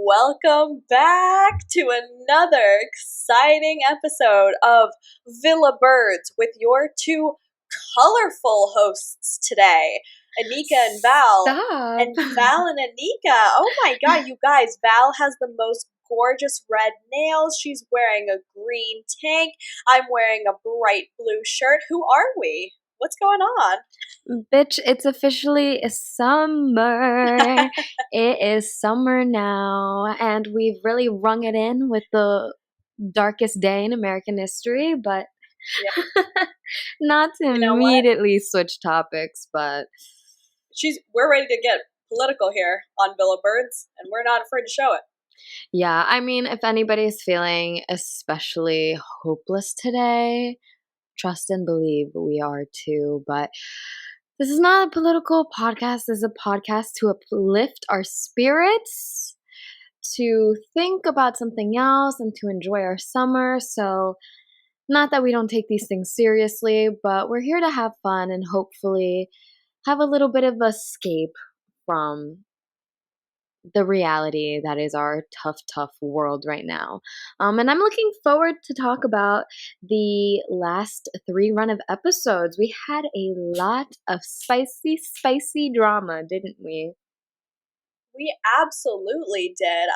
Welcome back to another exciting episode of Villa Birds with your two colorful hosts today, Anika and Val. Stop. And Val and Anika. Oh my god, you guys, Val has the most gorgeous red nails. She's wearing a green tank. I'm wearing a bright blue shirt. Who are we? What's going on? Bitch, it's officially summer. It is summer now, and we've really rung it in with the darkest day in American history, but not to immediately switch topics, but we're ready to get political here on Villa Birds, and we're not afraid to show it. Yeah, I mean, if anybody's feeling especially hopeless today, trust and believe we are too. But this is not a political podcast. This is a podcast to uplift our spirits, to think about something else, and to enjoy our summer. So, not that we don't take these things seriously, but we're here to have fun and hopefully have a little bit of escape from the reality that is our tough world right now. And I'm looking forward to talk about the last 3 run of episodes. We had a lot of spicy drama, didn't we? We absolutely did.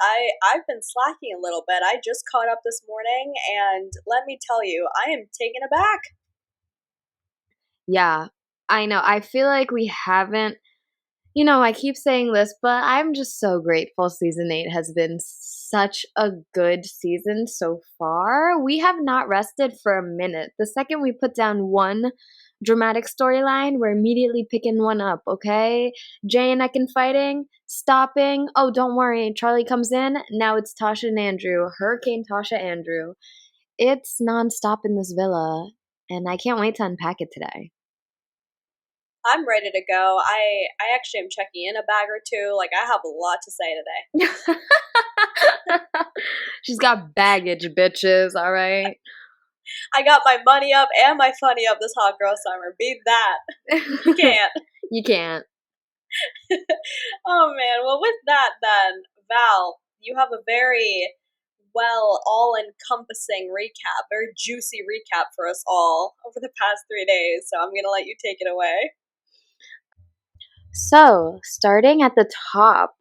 I've been slacking a little bit. I just caught up this morning, and let me tell you, I am taken aback. Yeah, I know. I feel like we haven't. I keep saying this, but I'm just so grateful season 8 has been such a good season so far. We have not rested for a minute. The second we put down one dramatic storyline, we're immediately picking one up, okay? Jay and Ekin fighting, stopping. Oh, don't worry. Charlie comes in. Now it's Tasha and Andrew. Hurricane Tasha Andrew. It's nonstop in this villa, and I can't wait to unpack it today. I'm ready to go. I actually am checking in a bag or two. Like, I have a lot to say today. She's got baggage, bitches, all right? I got my money up and my funny up this hot girl summer. Beat that. You can't. You can't. Oh, man. Well, with that, then, Val, you have a very all-encompassing recap, very juicy recap for us all over the past 3 days. So I'm going to let you take it away. So, starting at the top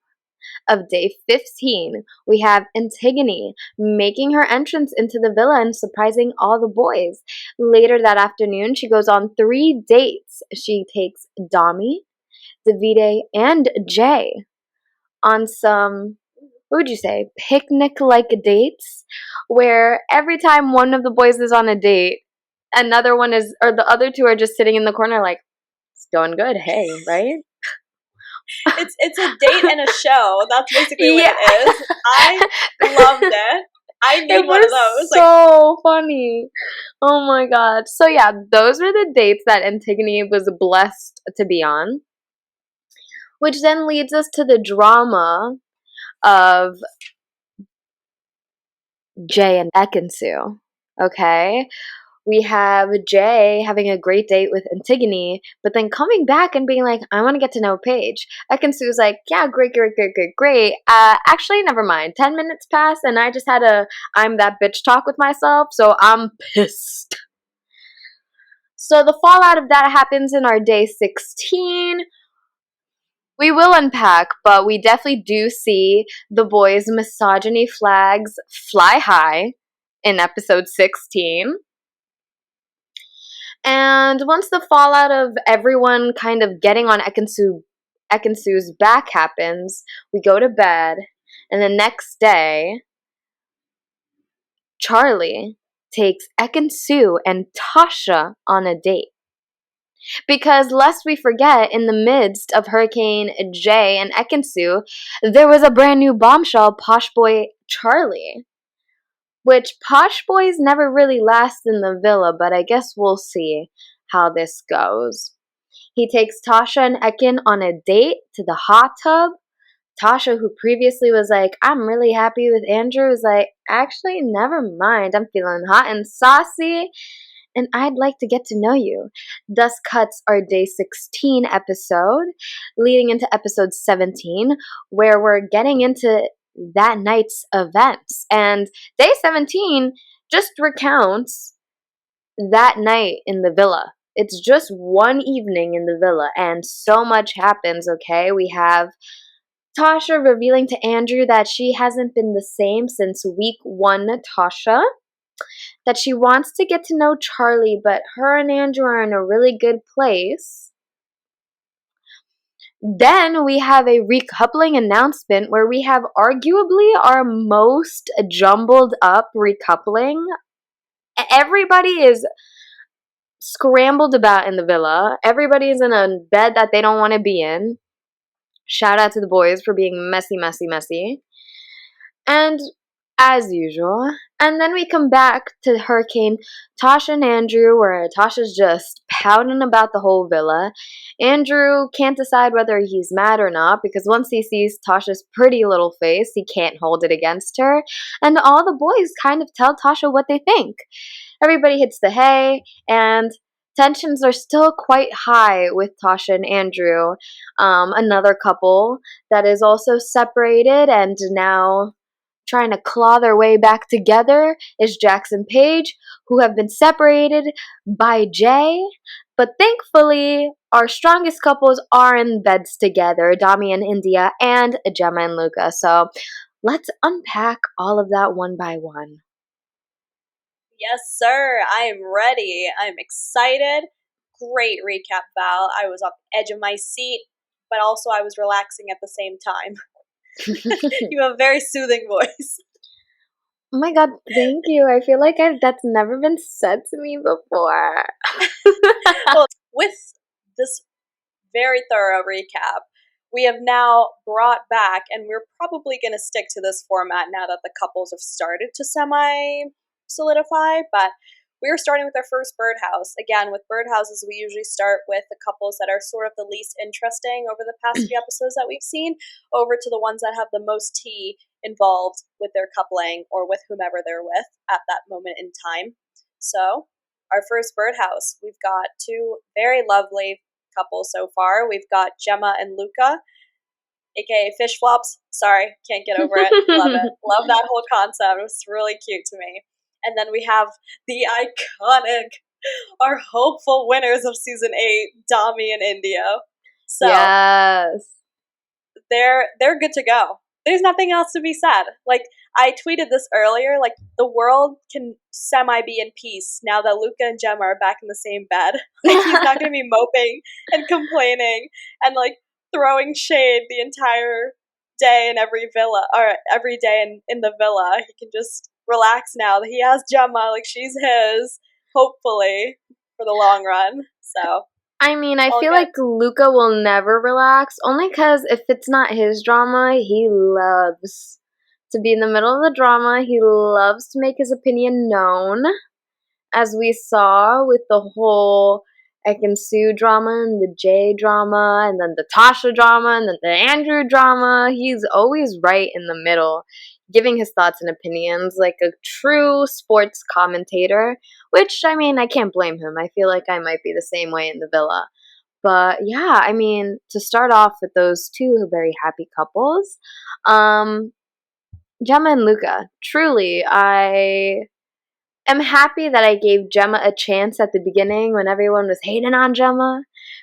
of day 15, we have Antigone making her entrance into the villa and surprising all the boys. Later that afternoon, she goes on 3 dates. She takes Dami, Davide, and Jay on some, what would you say, picnic-like dates, where every time one of the boys is on a date, another one is, or the other two are just sitting in the corner like, it's going good, hey, right? It's a date and a show. That's basically what it is. I loved it. I need one of those. So funny. Oh my god. So yeah, those were the dates that Antigone was blessed to be on. Which then leads us to the drama of Jay and Ekin-Su. Okay? We have Jay having a great date with Antigone, but then coming back and being like, I want to get to know Paige. Ekin-Su's like, yeah, great. Actually, never mind. 10 minutes passed and I just had a I'm that bitch talk with myself, so I'm pissed. So the fallout of that happens in our day 16. We will unpack, but we definitely do see the boys' misogyny flags fly high in episode 16. And once the fallout of everyone kind of getting on Ekin-Su's back happens, we go to bed, and the next day, Charlie takes Ekin-Su and Tasha on a date. Because lest we forget, in the midst of Hurricane Jay and Ekin-Su, there was a brand new bombshell, Posh Boy Charlie. Which Posh Boys never really last in the villa, but I guess we'll see how this goes. He takes Tasha and Ekin on a date to the hot tub. Tasha, who previously was like, I'm really happy with Andrew, is like, actually, never mind. I'm feeling hot and saucy, and I'd like to get to know you. Thus cuts our day 16 episode, leading into episode 17, where we're getting into that night's events. And day 17 just recounts that night in the villa. It's just one evening in the villa, and so much happens, okay? We have Tasha revealing to Andrew that she hasn't been the same since week 1, Tasha. That she wants to get to know Charlie, but her and Andrew are in a really good place. Then we have a recoupling announcement where we have arguably our most jumbled up recoupling. Everybody is scrambled about in the villa. Everybody is in a bed that they don't want to be in. Shout out to the boys for being messy, messy, messy. And as usual. And then we come back to Hurricane Tasha and Andrew, where Tasha's just pouting about the whole villa. Andrew can't decide whether he's mad or not, because once he sees Tasha's pretty little face, he can't hold it against her. And all the boys kind of tell Tasha what they think. Everybody hits the hay, and tensions are still quite high with Tasha and Andrew. Another couple that is also separated and now trying to claw their way back together is Jackson Paige, who have been separated by Jay. But thankfully, our strongest couples are in beds together, Dami and India, and Gemma and Luca. So let's unpack all of that one by one. Yes, sir. I am ready. I'm excited. Great recap, Val. I was on the edge of my seat, but also I was relaxing at the same time. You have a very soothing voice. Oh my god, thank you. I feel like that's never been said to me before. Well, with this very thorough recap, we have now brought back, and we're probably going to stick to this format now that the couples have started to semi-solidify, but we're starting with our first birdhouse. Again, with birdhouses, we usually start with the couples that are sort of the least interesting over the past few episodes that we've seen, over to the ones that have the most tea involved with their coupling or with whomever they're with at that moment in time. So, our first birdhouse, we've got two very lovely couples so far. We've got Gemma and Luca, aka Fish Flops. Sorry, can't get over it. Love it. Love that whole concept. It was really cute to me. And then we have the iconic, our hopeful winners of season 8, Dami and India. So yes, they're good to go. There's nothing else to be said. Like, I tweeted this earlier, like, the world can semi be in peace now that Luca and Gemma are back in the same bed. Like, he's not going to be moping and complaining and, like, throwing shade the entire day in every villa, or every day in the villa. He can just relax now that he has Gemma, like, she's his, hopefully, for the long run. So I mean, I feel like Luca will never relax, only because if it's not his drama, he loves to be in the middle of the drama. He loves to make his opinion known, as we saw with the whole Ekin-Su drama and the Jay drama and then the Tasha drama and then the Andrew drama. He's always right in the middle, giving his thoughts and opinions like a true sports commentator, which, I mean, I can't blame him. I feel like I might be the same way in the villa. But yeah, I mean, to start off with those two very happy couples, Gemma and Luca, truly, I am happy that I gave Gemma a chance at the beginning when everyone was hating on Gemma,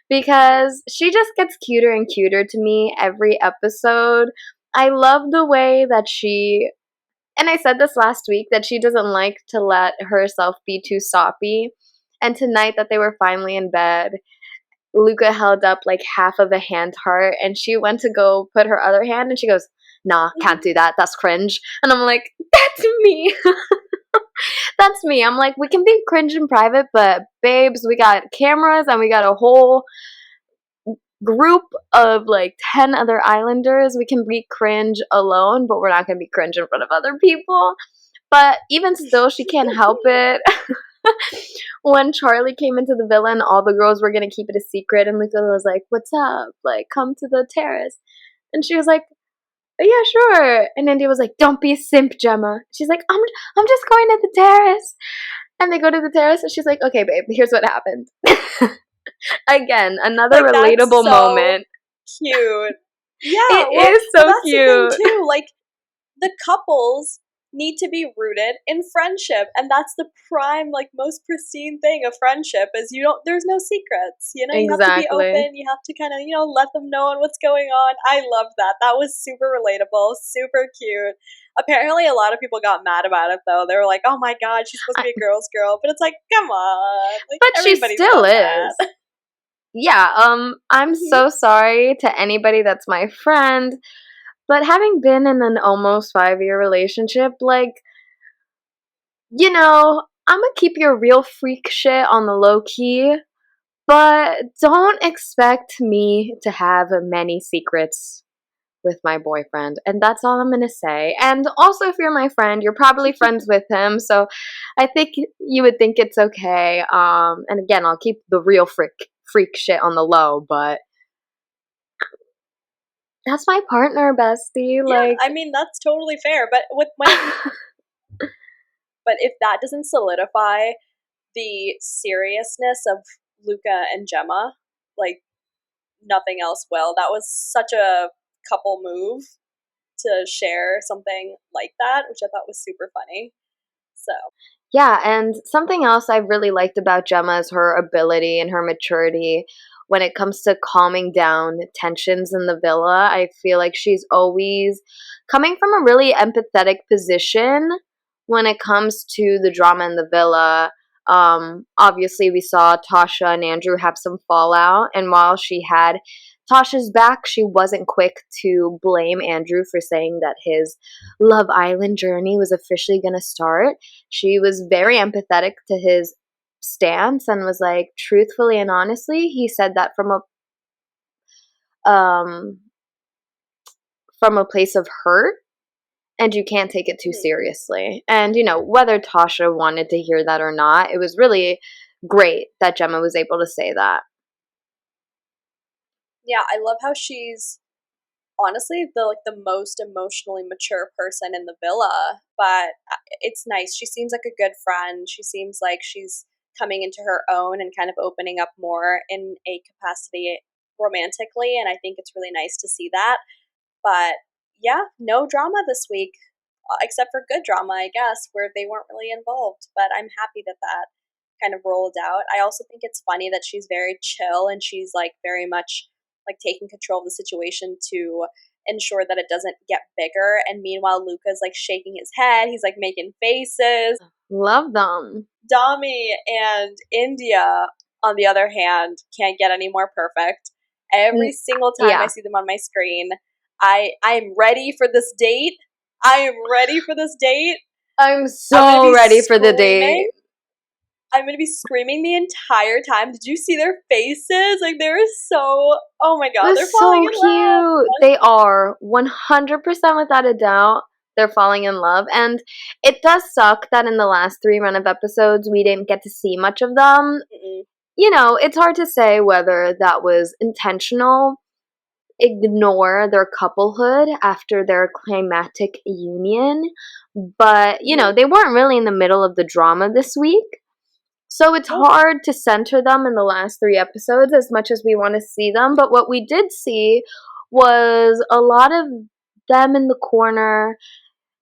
because she just gets cuter and cuter to me every episode. I love the way that she, and I said this last week, that she doesn't like to let herself be too soppy. And tonight that they were finally in bed, Luca held up like half of a hand heart, and she went to go put her other hand, and she goes, "Nah, can't do that. That's cringe." And I'm like, that's me. That's me. I'm like, we can be cringe in private, but babes, we got cameras and we got a whole group of like 10 other islanders. We can be cringe alone, but we're not going to be cringe in front of other people. But even still, she can't help it. When Charlie came into the villa and all the girls were going to keep it a secret, and Luca was like, "What's up? Like, come to the terrace." And she was like, "Yeah, sure." And India was like, "Don't be a simp, Gemma." She's like, I'm just going to the terrace." And they go to the terrace, and she's like, "Okay, babe, here's what happened." Again, another like, relatable moment. Cute. Yeah, it is so cute. The thing too. Like, the couples need to be rooted in friendship, and that's the prime, like, most pristine thing of friendship is there's no secrets, you have to be Exactly. open, you have to kind of, let them know on what's going on. I love that was super relatable, super cute. Apparently a lot of people got mad about it though. They were like, oh my god, she's supposed to I, be a girl's girl, but it's like, come on, like, but she everybody's still done is. that. Yeah, I'm Hmm. so sorry to anybody that's my friend, but having been in an almost 5-year relationship, like, I'm gonna keep your real freak shit on the low key, but don't expect me to have many secrets with my boyfriend. And that's all I'm gonna say. And also, if you're my friend, you're probably friends with him, so I think you would think it's okay. And again, I'll keep the real freak shit on the low, but that's my partner, bestie. Yeah, Like, I mean that's totally fair, but but if that doesn't solidify the seriousness of Luca and Gemma, like, nothing else will. That was such a couple move to share something like that, which I thought was super funny. So, yeah, and something else I really liked about Gemma is her ability and her maturity when it comes to calming down tensions in the villa. I feel like she's always coming from a really empathetic position when it comes to the drama in the villa. Obviously, we saw Tasha and Andrew have some fallout, and while she had Tasha's back, she wasn't quick to blame Andrew for saying that his Love Island journey was officially going to start. She was very empathetic to his stance and was like, truthfully and honestly, he said that um from a place of hurt, and you can't take it too mhm. seriously. And whether Tasha wanted to hear that or not, it was really great that Gemma was able to say that. Yeah, I love how she's honestly the most emotionally mature person in the villa, but it's nice. She seems like a good friend. She seems like she's coming into her own and kind of opening up more in a capacity romantically, and I think it's really nice to see that. But yeah, no drama this week, except for good drama, I guess, where they weren't really involved. But I'm happy that that kind of rolled out. I also think it's funny that she's very chill and she's like very much like taking control of the situation to ensure that it doesn't get bigger. And meanwhile, Luca's like shaking his head. He's like making faces. Love them. Dami and India, on the other hand, can't get any more perfect. Every N- single time I yeah, see them on my screen, I'm ready for this date. I am ready for this date. I'm I'm gonna so be ready for the date. screaming. I'm gonna be screaming the entire time. Did you see their faces? Like they're so, oh my god, They're they're falling so in love. cute. They are 100% without a doubt. They're falling in love. And it does suck that in the last 3 run of episodes, we didn't get to see much of them. Mm-mm. It's hard to say whether that was intentional. Ignore their couplehood after their climactic union. But, Mm-hmm. they weren't really in the middle of the drama this week. So it's Nope. hard to center them in the last 3 episodes as much as we want to see them. But what we did see was a lot of them in the corner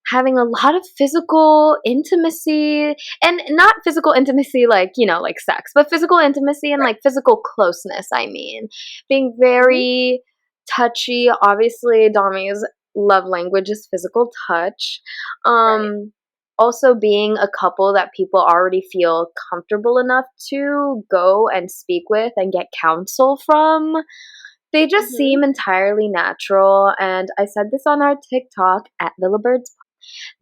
having a lot of physical intimacy, and not physical intimacy like, like sex, but physical intimacy and Right. like physical closeness. I mean, being Mm-hmm. very touchy. Obviously, Dami's love language is physical touch. Right. Also being a couple that people already feel comfortable enough to go and speak with and get counsel from. They just Mm-hmm. seem entirely natural. And I said this on our TikTok at Villabirds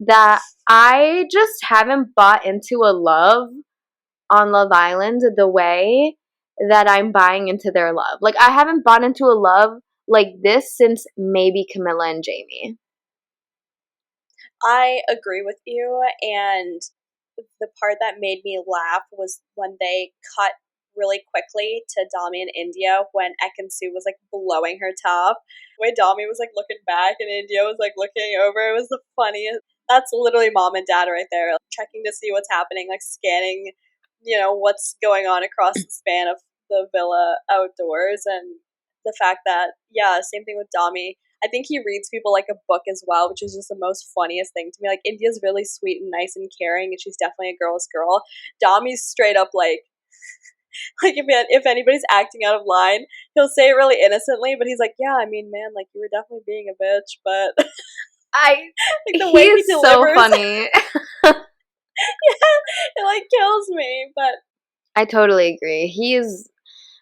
that I just haven't bought into a love on Love Island the way that I'm buying into their love. Like, I haven't bought into a love like this since maybe Camilla and Jamie. I agree with you, and the part that made me laugh was when they cut really quickly to Dami in India when Ekansu was like blowing her top. The way Dami was like looking back and India was like looking over, it was the funniest. That's literally mom and dad right there, like, checking to see what's happening, like scanning, what's going on across the span of the villa outdoors, and the fact that, yeah, same thing with Dami. I think he reads people like a book as well, which is just the most funniest thing to me. Like, India's really sweet and nice and caring, and she's definitely a girl's girl. Dami's straight up like if anybody's acting out of line, he'll say it really innocently, but he's like, yeah, I mean, man, like, you were definitely being a bitch, but like the way he He's so delivers, funny. yeah, it like kills me. But I totally agree. He's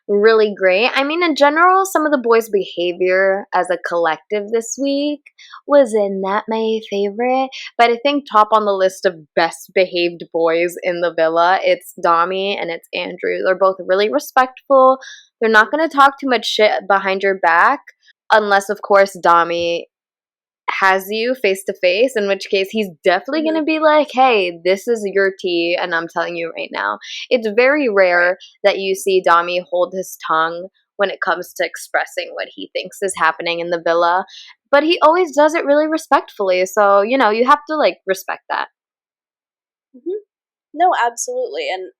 really great. I mean, in general, some of the boys' behavior as a collective this week wasn't that my favorite. But I think top on the list of best behaved boys in the villa, it's Dami and it's Andrew. They're both really respectful. They're not going to talk too much shit behind your back, unless, of course, Dami has you face to face, in which case he's definitely going to be like, hey, this is your tea and I'm telling you right now. It's very rare that you see Dami hold his tongue when it comes to expressing what he thinks is happening in the villa, but he always does it really respectfully, so you know, you have to like respect that. no, absolutely, and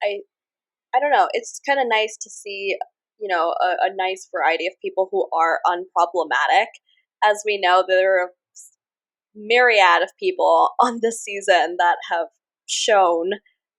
I don't know. It's kind of nice to see, a nice variety of people who are unproblematic. As we know, there are myriad of people on this season that have shown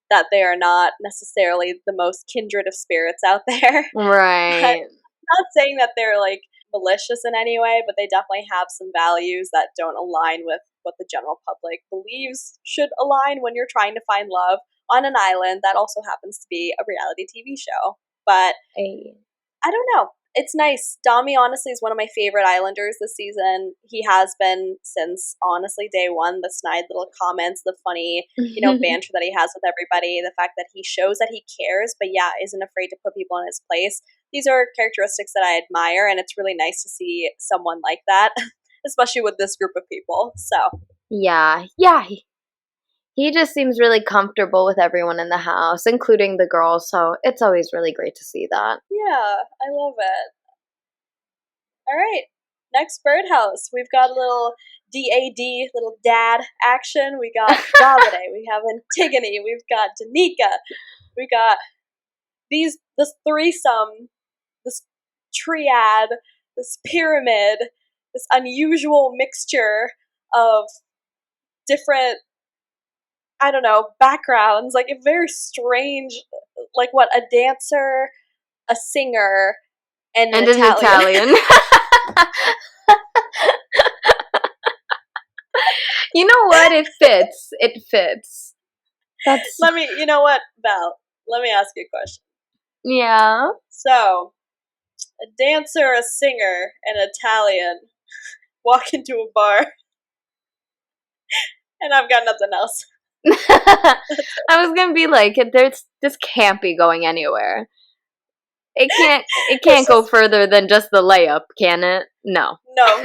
that they are not necessarily the most kindred of spirits out there. But Right. not saying that they're like malicious in any way, but they definitely have some values that don't align with what the general public believes should align when you're trying to find love on an island that also happens to be a reality TV show. But Hey. I don't know. It's nice. Dami honestly is one of my favorite Islanders this season. He has been since honestly day one. The snide little comments, the funny, banter that he has with everybody, the fact that he shows that he cares, but yeah, isn't afraid to put people in his place. These are characteristics that I admire, and it's really nice to see someone like that, especially with this group of people. So Yeah, he just seems really comfortable with everyone in the house, including the girls, so it's always really great to see that. yeah, I love it. All right. Next birdhouse. We've got a little DAD, little dad action. We got Davide. We have Antigone. We've got Danica. We got this threesome, this triad, this pyramid, this unusual mixture of different, I don't know, backgrounds. Like a very strange, like what, a dancer, a singer, and an And an Italian. Italian. You know what? It fits. It fits. That's You know what, Val? Let me ask you a question. yeah. So, a dancer, a singer, and an Italian walk into a bar, and I've got nothing else. I was gonna be like, this can't be going anywhere. It can't go further than just the layup, can it? No. No,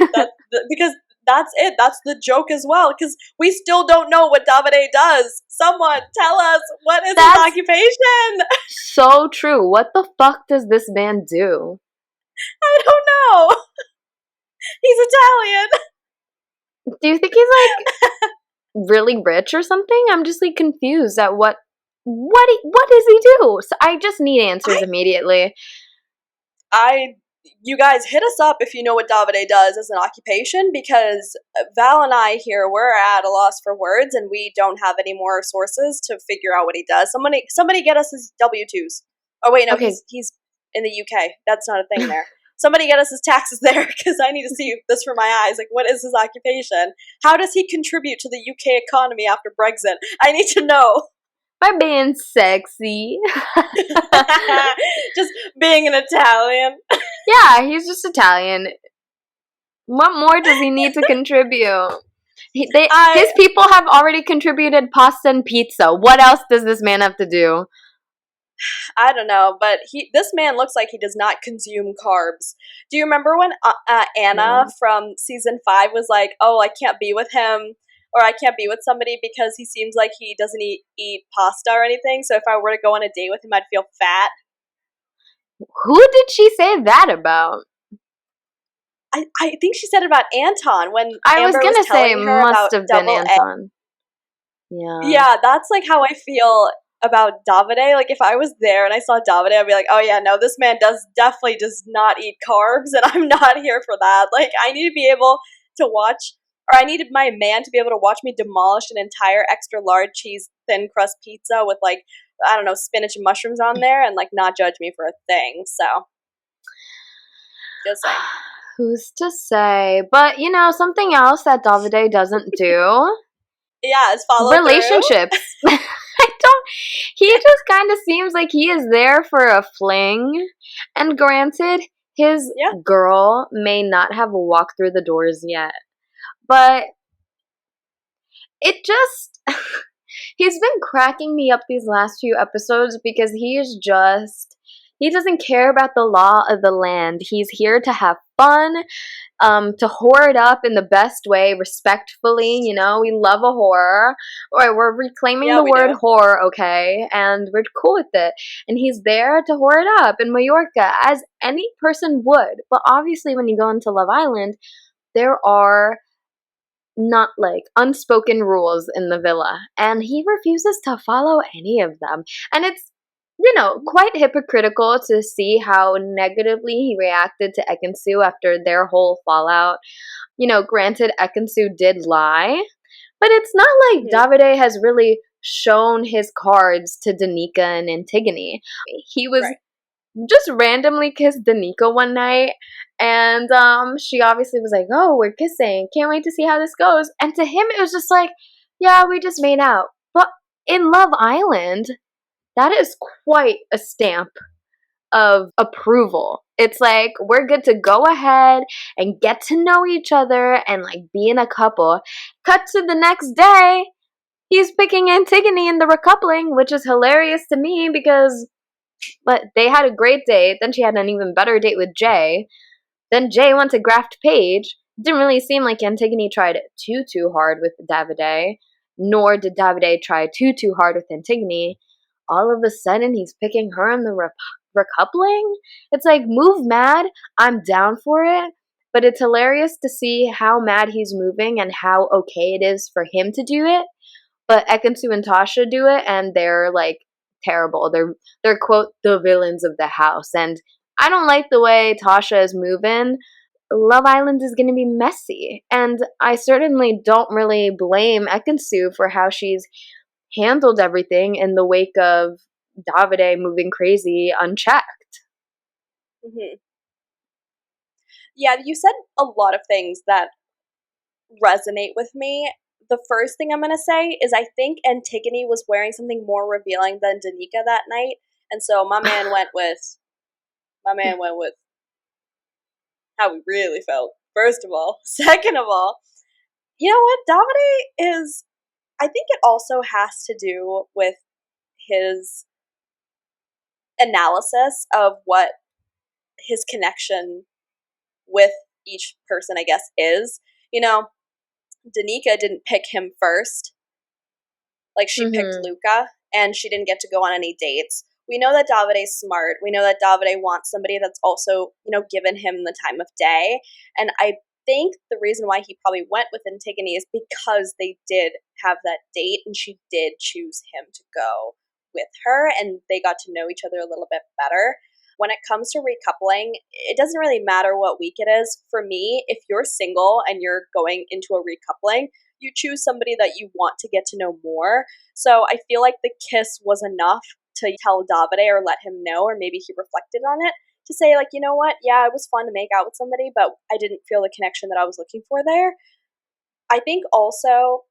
because that's it. That's the joke as well. Because we still don't know what Davide does. Someone tell us, what is his occupation? So true. What the fuck does this man do? I don't know. He's Italian. Do you think he's like really rich or something? I'm just like confused at what does he do? So I just need answers immediately. You guys hit us up if you know what Davide does as an occupation, because Val and I here, we're at a loss for words and we don't have any more sources to figure out what he does. Somebody get us his W-2s. Oh wait, no, Okay. he's in the UK. That's not a thing there. Somebody get us his taxes there, because I need to see this for my eyes. Like, what is his occupation? How does he contribute to the UK economy after Brexit? I need to know. By being sexy. Just being an Italian. Yeah, he's just Italian. What more does he need to contribute? His people have already contributed pasta and pizza. What else does this man have to do? I don't know, but this man looks like he does not consume carbs. Do you remember when Anna from season 5 was like, oh, I can't be with him, or I can't be with somebody because he seems like he doesn't eat pasta or anything, so if I were to go on a date with him, I'd feel fat? Who did she say that about? I think she said it about Anton when I Amber was gonna say telling her must about have been double Anton. A. Yeah, that's like how I feel about Davide. Like, if I was there and I saw Davide, I'd be like, oh yeah, no, this man definitely does not eat carbs, and I'm not here for that. Like, I need to be able to watch, or I needed my man to be able to watch me demolish an entire extra large cheese thin crust pizza with, like, I don't know, spinach and mushrooms on there, and, like, not judge me for a thing. So, just saying. Who's to say? But, you know, something else that Davide doesn't do, Yeah, it's follow through. relationships. I don't, he just kind of seems like he is there for a fling. And granted, his Yeah. girl may not have walked through the doors yet, but it just, he's been cracking me up these last few episodes because he doesn't care about the law of the land. He's here to have fun, to whore it up in the best way, respectfully. You know, we love a whore. Or we're reclaiming Yeah, the we word do. whore, okay? And we're cool with it. And he's there to whore it up in Mallorca, as any person would. But obviously, when you go into Love Island, there are not like unspoken rules in the villa, and he refuses to follow any of them. And it's, you know, quite hypocritical to see how negatively he reacted to Ekansu after their whole fallout. You know, granted, Ekansu did lie, but it's not like Mm-hmm. Davide has really shown his cards to Danica and Antigone. He was Right. just randomly kissed Danica one night, and she obviously was like, oh, we're kissing, can't wait to see how this goes. And to him it was just like, yeah, we just made out. But in Love Island, that is quite a stamp of approval. It's like, we're good to go ahead and get to know each other and like be in a couple. Cut to the next day, he's picking Antigone in the recoupling, which is hilarious to me because, but they had a great date. Then she had an even better date with Jay. Then Jay went to graft Paige. Didn't really seem like Antigone tried too hard with Davide, nor did Davide try too hard with Antigone. All of a sudden, he's picking her in the recoupling. It's like, move mad. I'm down for it. But it's hilarious to see how mad he's moving and how okay it is for him to do it. But Ekansu and Tasha do it, and they're like terrible. They're quote the villains of the house, and I don't like the way Tasha is moving. Love Island is going to be messy, and I certainly don't really blame Ekansu for how she's handled everything in the wake of Davide moving crazy unchecked. Mm-hmm. Yeah, you said a lot of things that resonate with me. The first thing I'm going to say is I think Antigone was wearing something more revealing than Danica that night. And so my man went with how we really felt. First of all, second of all, you know what? Davide is, I think it also has to do with his analysis of what his connection with each person, I guess, is. You know, Danica didn't pick him first. Like, she picked Mm-hmm. Luca, and she didn't get to go on any dates. We know that Davide's smart. We know that Davide wants somebody that's also, you know, given him the time of day. And I think the reason why he probably went with Antigone is because they did have that date, and she did choose him to go with her, and they got to know each other a little bit better. When it comes to recoupling, it doesn't really matter what week it is. For me, if you're single and you're going into a recoupling, you choose somebody that you want to get to know more. So I feel like the kiss was enough to tell Davide or let him know, or maybe he reflected on it to say, like, you know what, yeah, it was fun to make out with somebody, but I didn't feel the connection that I was looking for there. I think also,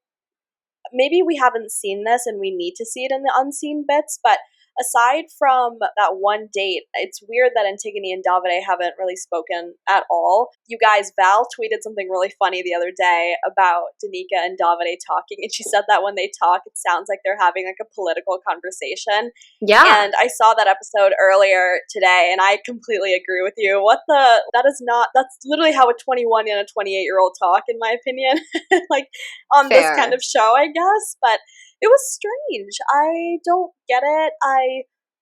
maybe we haven't seen this and we need to see it in the unseen bits, but aside from that one date, it's weird that Antigone and Davide haven't really spoken at all. You guys, Val tweeted something really funny the other day about Danica and Davide talking, and she said that when they talk, it sounds like they're having like a political conversation. Yeah, And I saw that episode earlier today, and I completely agree with you. That's literally how a 21 and a 28-year-old talk, in my opinion, like on this kind fair. of show, I guess. But it was strange. I don't get it.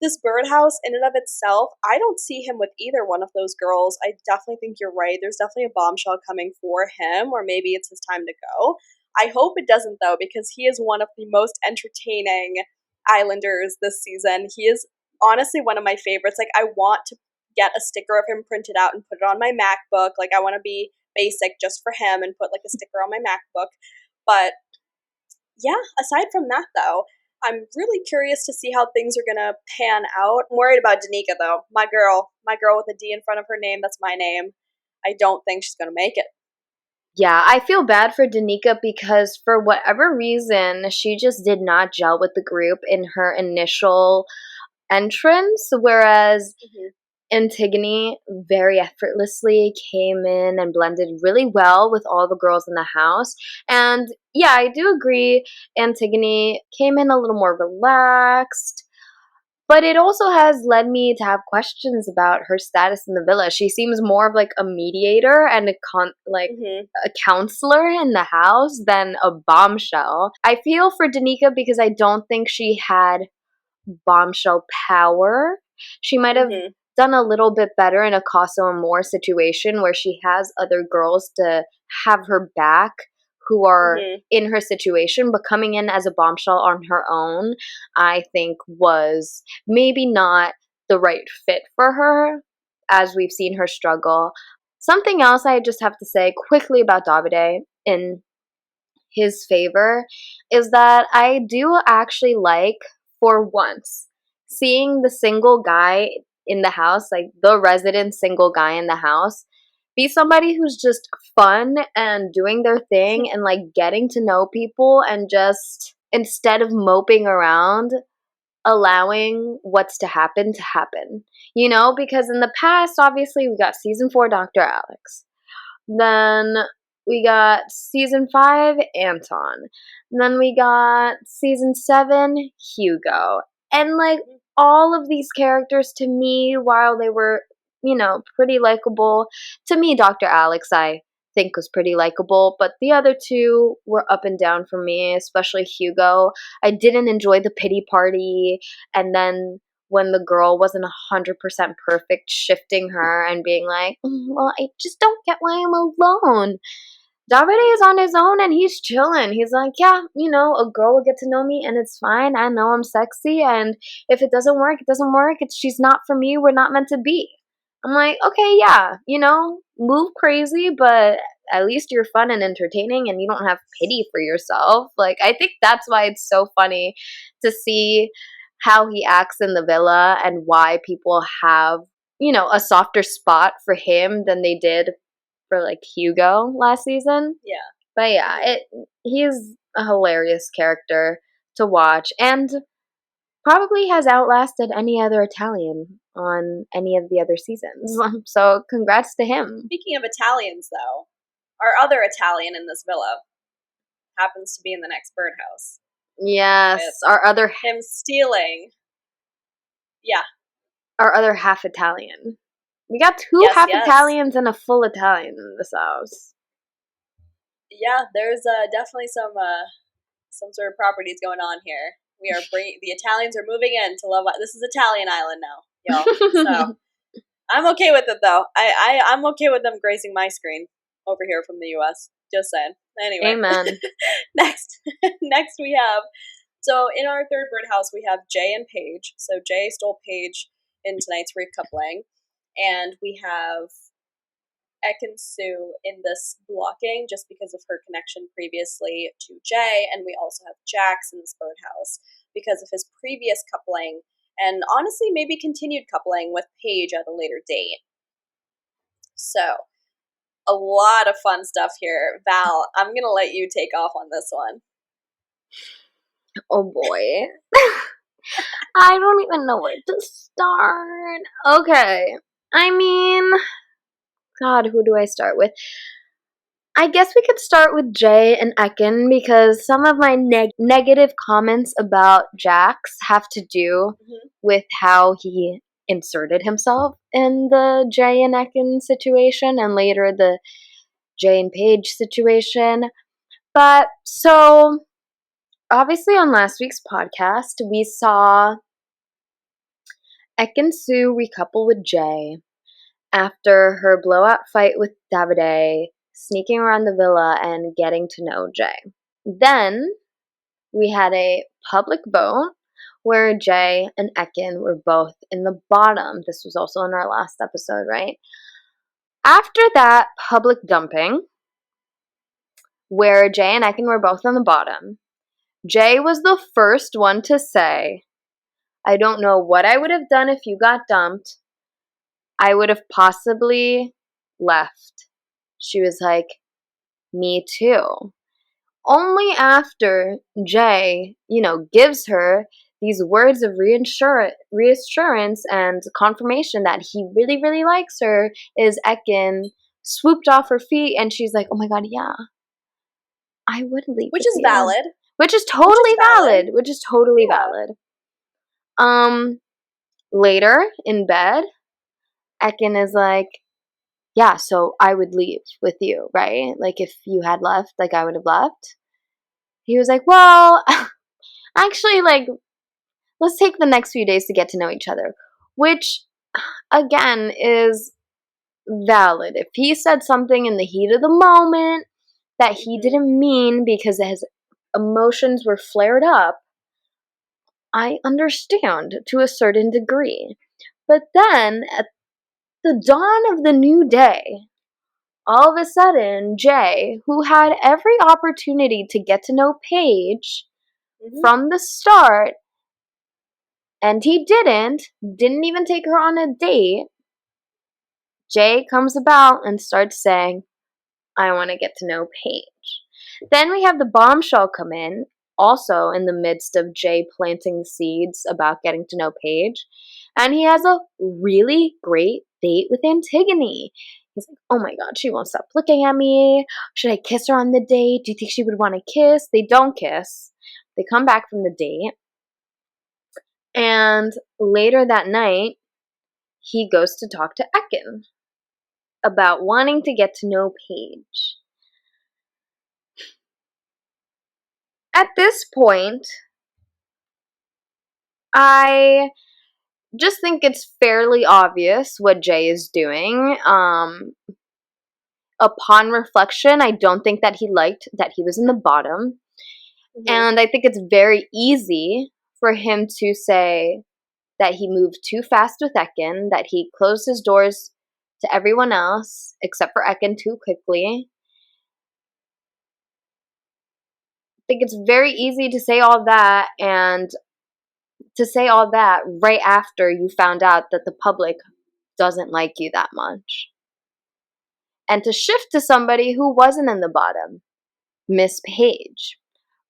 This birdhouse in and of itself, I don't see him with either one of those girls. I definitely think you're right. There's definitely a bombshell coming for him, or maybe it's his time to go. I hope it doesn't, though, because he is one of the most entertaining Islanders this season. He is honestly one of my favorites. Like, I want to get a sticker of him printed out and put it on my MacBook. Like, I want to be basic just for him and put like a sticker on my MacBook. But yeah, aside from that though, I'm really curious to see how things are gonna pan out. I'm worried about Danica though. My girl with a D in front of her name, that's my name. I don't think she's gonna make it. Yeah, I feel bad for Danica because for whatever reason, she just did not gel with the group in her initial entrance, whereas Antigone very effortlessly came in and blended really well with all the girls in the house. And yeah, I do agree Antigone came in a little more relaxed. But it also has led me to have questions about her status in the villa. She seems more of like a mediator and a counselor in the house than a bombshell. I feel for Danica because I don't think she had bombshell power. She might have done a little bit better in a Casa Amor situation where she has other girls to have her back who are in her situation, but coming in as a bombshell on her own, I think was maybe not the right fit for her, as we've seen her struggle. Something else I just have to say quickly about Davide in his favor is that I do actually like, for once, seeing the single guy in the house, like the resident single guy in the house, be somebody who's just fun and doing their thing and like getting to know people and just instead of moping around, allowing what's to happen, you know, because in the past, obviously, we got season 4 Dr. Alex. Then we got season 5, Anton. And then we got season 7, Hugo. And like all of these characters to me, while they were, you know, pretty likable, to me, Dr. Alex, I think was pretty likable, but the other two were up and down for me, especially Hugo. I didn't enjoy the pity party, and then when the girl wasn't 100% perfect, shifting her and being like, well, I just don't get why I'm alone. Davide is on his own and he's chilling. He's like, yeah, you know, a girl will get to know me and it's fine. I know I'm sexy, and if it doesn't work, it doesn't work. She's not for me. We're not meant to be. I'm like, okay, yeah, you know, move crazy, but at least you're fun and entertaining and you don't have pity for yourself. Like, I think that's why it's so funny to see how he acts in the villa and why people have, you know, a softer spot for him than they did for like Hugo last season. Yeah. But yeah, he's a hilarious character to watch and probably has outlasted any other Italian on any of the other seasons. So congrats to him. Speaking of Italians though, our other Italian in this villa happens to be in the next birdhouse. Yes, him stealing. Yeah. Our other half Italian. We got two half Italians and a full Italian in this house. Yeah, there's definitely some sort of properties going on here. We are the Italians are moving in to Love. This is Italian Island now, y'all. So I'm okay with it though. I'm okay with them gracing my screen over here from the U.S. Just saying. Anyway, amen. next we have. So in our third birdhouse we have Jay and Paige. So Jay stole Paige in tonight's recoupling, and we have Ek and Sue in this blocking just because of her connection previously to Jay, and we also have Jax in this birdhouse because of his previous coupling, and honestly maybe continued coupling with Paige at a later date. So, a lot of fun stuff here. Val, I'm gonna let you take off on this one. Oh boy. I don't even know where to start. Okay. I mean, God, who do I start with? I guess we could start with Jay and Ekin because some of my negative comments about Jax have to do with how he inserted himself in the Jay and Ekin situation and later the Jay and Paige situation. But so, obviously on last week's podcast, we saw Ekin Sue recouple with Jay after her blowout fight with Davide, sneaking around the villa and getting to know Jay. Then we had a public vote where Jay and Ekin were both in the bottom. This was also in our last episode, right? After that public dumping, where Jay and Ekin were both on the bottom, Jay was the first one to say, I don't know what I would have done if you got dumped. I would have possibly left. She was like, me too. Only after Jay, gives her these words of reassurance and confirmation that he really, really likes her, is Ekin swooped off her feet and she's like, oh my god, yeah, I would leave Which with is you. valid. Which is totally valid. Yeah. Later in bed, Ekin is like, yeah, so I would leave with you, right? Like, if you had left, like, I would have left. He was like, well, actually, like, let's take the next few days to get to know each other. Which, again, is valid. If he said something in the heat of the moment that he didn't mean because his emotions were flared up, I understand to a certain degree. But then, at the dawn of the new day, all of a sudden, Jay, who had every opportunity to get to know Paige from the start, and he didn't even take her on a date, Jay comes about and starts saying, I want to get to know Paige. Then we have the bombshell come in, also in the midst of Jay planting seeds about getting to know Paige. And he has a really great date with Antigone. He's like, oh my god, she won't stop looking at me. Should I kiss her on the date? Do you think she would want to kiss? They don't kiss. They come back from the date. And later that night, he goes to talk to Ekin about wanting to get to know Paige. At this point, I just think it's fairly obvious what Jay is doing. Upon reflection, I don't think that he liked that he was in the bottom. And I think it's very easy for him to say that he moved too fast with Ekin, that he closed his doors to everyone else except for Ekin too quickly. I think it's very easy to say all that, and to say all that right after you found out that the public doesn't like you that much. And to shift to somebody who wasn't in the bottom, Miss Page,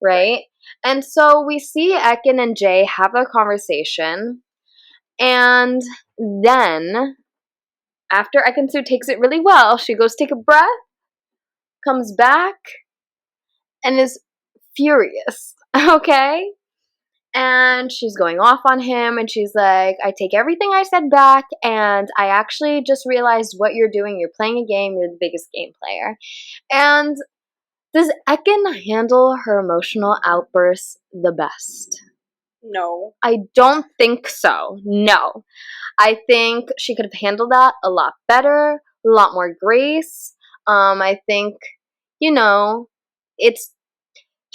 right? And so we see Ekin and Jay have a conversation, and then after Ekin-Su takes it really well, she goes take a breath, comes back, and is furious, okay? And she's going off on him, and she's like, I take everything I said back, and I actually just realized what you're doing. You're playing a game. You're the biggest game player. And does Ekin handle her emotional outbursts the best? No. I don't think so. No. I think she could have handled that a lot better, a lot more grace. I think,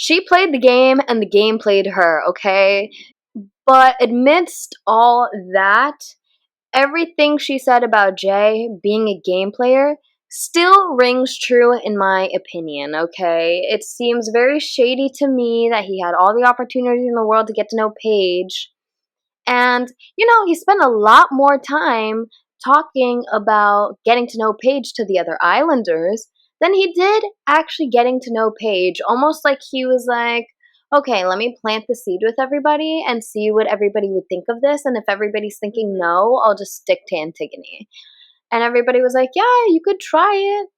she played the game and the game played her, okay? But amidst all that, everything she said about Jay being a game player still rings true in my opinion, okay? It seems very shady to me that he had all the opportunities in the world to get to know Paige. And, he spent a lot more time talking about getting to know Paige to the other islanders than he did actually getting to know Paige. Almost like he was like, okay, let me plant the seed with everybody and see what everybody would think of this. And if everybody's thinking no, I'll just stick to Antigone. And everybody was like, yeah, you could try it.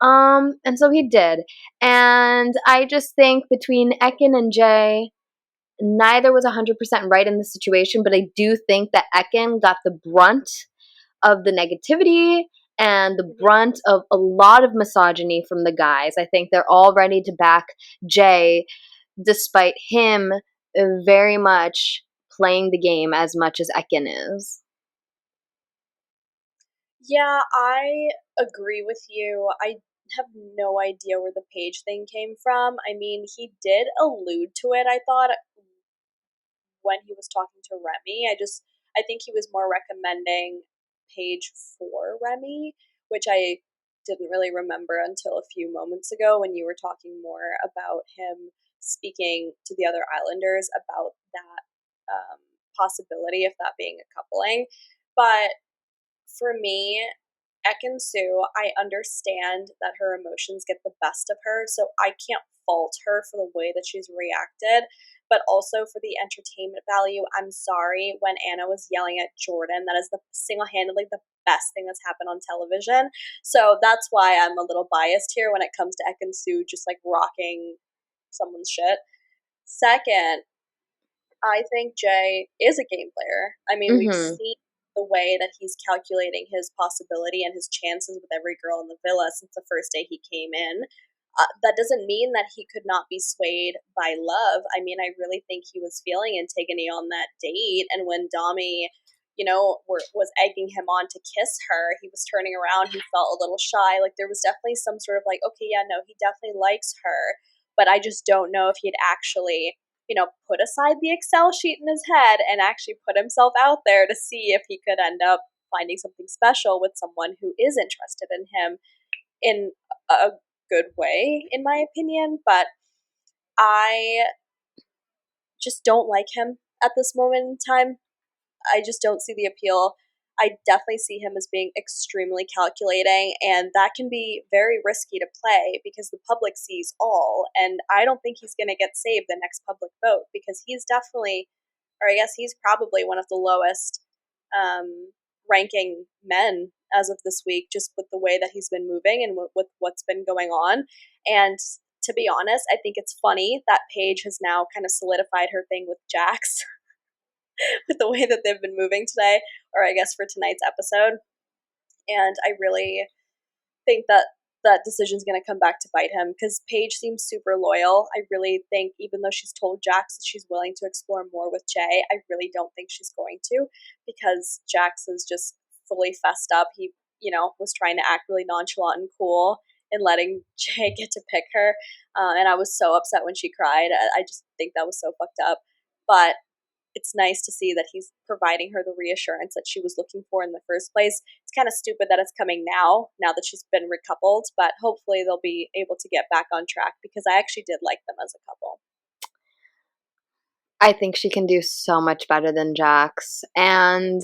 And so he did. And I just think between Ekin and Jay, neither was 100% right in the situation, but I do think that Ekin got the brunt of the negativity and the brunt of a lot of misogyny from the guys. I think they're all ready to back Jay, despite him very much playing the game as much as Ekin is. Yeah, I agree with you. I have no idea where the Page thing came from. I mean, he did allude to it, I thought, when he was talking to Remy. I think he was more recommending Paige for Remy, which I didn't really remember until a few moments ago when you were talking more about him speaking to the other Islanders about that possibility of that being a coupling. But for me, Ekin-Su, I understand that her emotions get the best of her, so I can't fault her for the way that she's reacted. But also for the entertainment value, I'm sorry when Anna was yelling at Jordan. That is the single-handedly the best thing that's happened on television. So that's why I'm a little biased here when it comes to Ekin-Su just like rocking someone's shit. Second, I think Jay is a game player. I mean, we've Mm-hmm. seen the way that he's calculating his possibility and his chances with every girl in the villa since the first day he came in. That doesn't mean that he could not be swayed by love. I mean, I really think he was feeling Antigone on that date. And when Dami, was egging him on to kiss her, he was turning around. He felt a little shy. Like, there was definitely some sort of like, okay, yeah, no, he definitely likes her. But I just don't know if he'd actually put aside the Excel sheet in his head and actually put himself out there to see if he could end up finding something special with someone who is interested in him in a good way, in my opinion. But I just don't like him at this moment in time. I just don't see the appeal. I definitely see him as being extremely calculating, and that can be very risky to play because the public sees all. And I don't think he's going to get saved the next public vote because he's definitely, or I guess he's probably one of the lowest ranking men as of this week, just with the way that he's been moving and with what's been going on. And to be honest, I think it's funny that Paige has now kind of solidified her thing with Jax. With the way that they've been moving today, or I guess for tonight's episode. And I really think that that decision is going to come back to bite him because Paige seems super loyal. I really think, even though she's told Jax that she's willing to explore more with Jay, I really don't think she's going to because Jax is just fully fessed up. He, was trying to act really nonchalant and cool and letting Jay get to pick her. And I was so upset when she cried. I just think that was so fucked up. But it's nice to see that he's providing her the reassurance that she was looking for in the first place. It's kind of stupid that it's coming now that she's been recoupled, but hopefully they'll be able to get back on track because I actually did like them as a couple. I think she can do so much better than Jax, and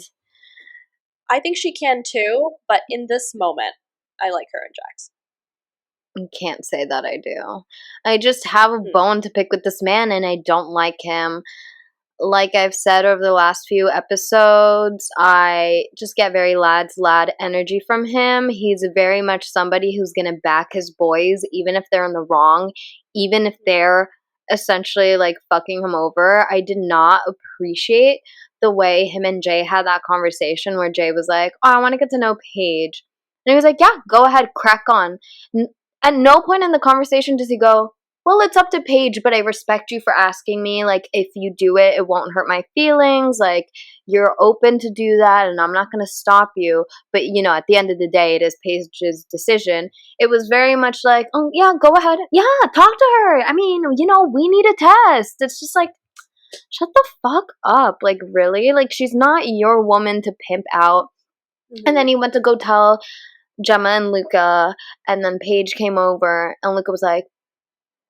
I think she can too, but in this moment, I like her and Jax. I can't say that I do. I just have a bone to pick with this man, and I don't like him. Like I've said over the last few episodes, I just get very lad energy from him. He's very much somebody who's going to back his boys, even if they're in the wrong, even if they're essentially like fucking him over. I did not appreciate the way him and Jay had that conversation where Jay was like, oh, I want to get to know Paige. And he was like, yeah, go ahead, crack on. At no point in the conversation does he go, well, it's up to Paige, but I respect you for asking me. Like, if you do it, it won't hurt my feelings. Like, you're open to do that, and I'm not going to stop you. But, at the end of the day, it is Paige's decision. It was very much like, oh, yeah, go ahead. Yeah, talk to her. I mean, we need a test. It's just like, shut the fuck up. Like, really? Like, she's not your woman to pimp out. Mm-hmm. And then he went to go tell Gemma and Luca, and then Paige came over, and Luca was like,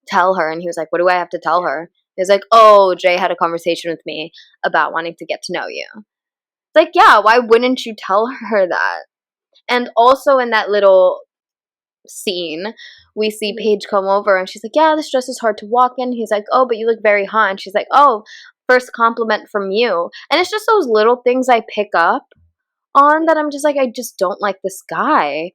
tell her. And he was like, what do I have to tell her? He was like, oh, Jay had a conversation with me about wanting to get to know you. It's like, yeah, why wouldn't you tell her that? And also in that little scene, we see Paige come over and she's like, yeah, this dress is hard to walk in. He's like, oh, but you look very hot. And she's like, oh, first compliment from you. And it's just those little things I pick up on that I'm just like, I just don't like this guy.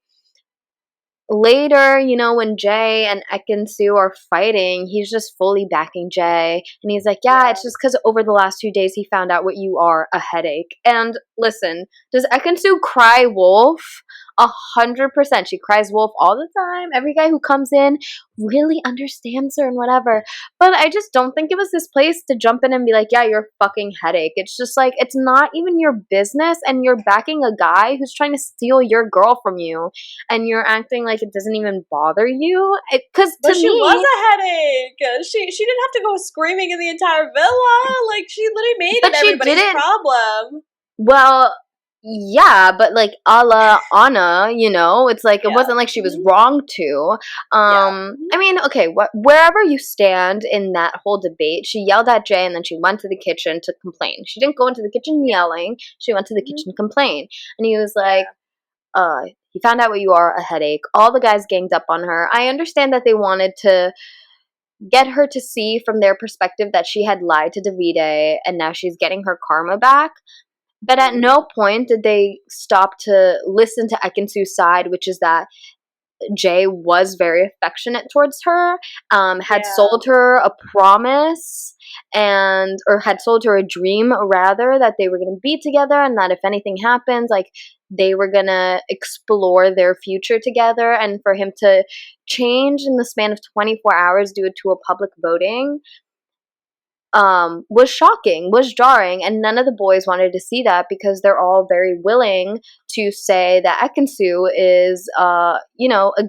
Later, when Jay and Ekin-Su are fighting, he's just fully backing Jay. And he's like, yeah, it's just because over the last 2 days he found out what you are, a headache. And listen, does Ekin-Su cry wolf 100%. She cries wolf all the time. Every guy who comes in really understands her and whatever. But I just don't think it was this place to jump in and be like, yeah, you're a fucking headache. It's just like, it's not even your business, and you're backing a guy who's trying to steal your girl from you, and you're acting like it doesn't even bother you. Because But to she was me, a headache. She didn't have to go screaming in the entire villa. Like, she literally made it but she everybody's didn't. problem. Well, yeah, but like a la Anna, it's like it Yeah. wasn't like she was Hmm. wrong to. Yeah. Hmm. I mean, okay, wherever you stand in that whole debate, she yelled at Jay and then she went to the kitchen to complain. She didn't go into the kitchen Yeah. yelling, she went to the Hmm. kitchen to complain. And he was like, Yeah. he found out what you are, a headache. All the guys ganged up on her. I understand that they wanted to get her to see from their perspective that she had lied to Davide and now she's getting her karma back. But at Hmm. no point did they stop to listen to Ekinsu's side, which is that Jay was very affectionate towards her, had Yeah. sold her a promise or had sold her a dream rather, that they were going to be together and that if anything happens, like they were going to explore their future together. And for him to change in the span of 24 hours due to a public voting was shocking, was jarring, and none of the boys wanted to see that because they're all very willing to say that Ekansu is, a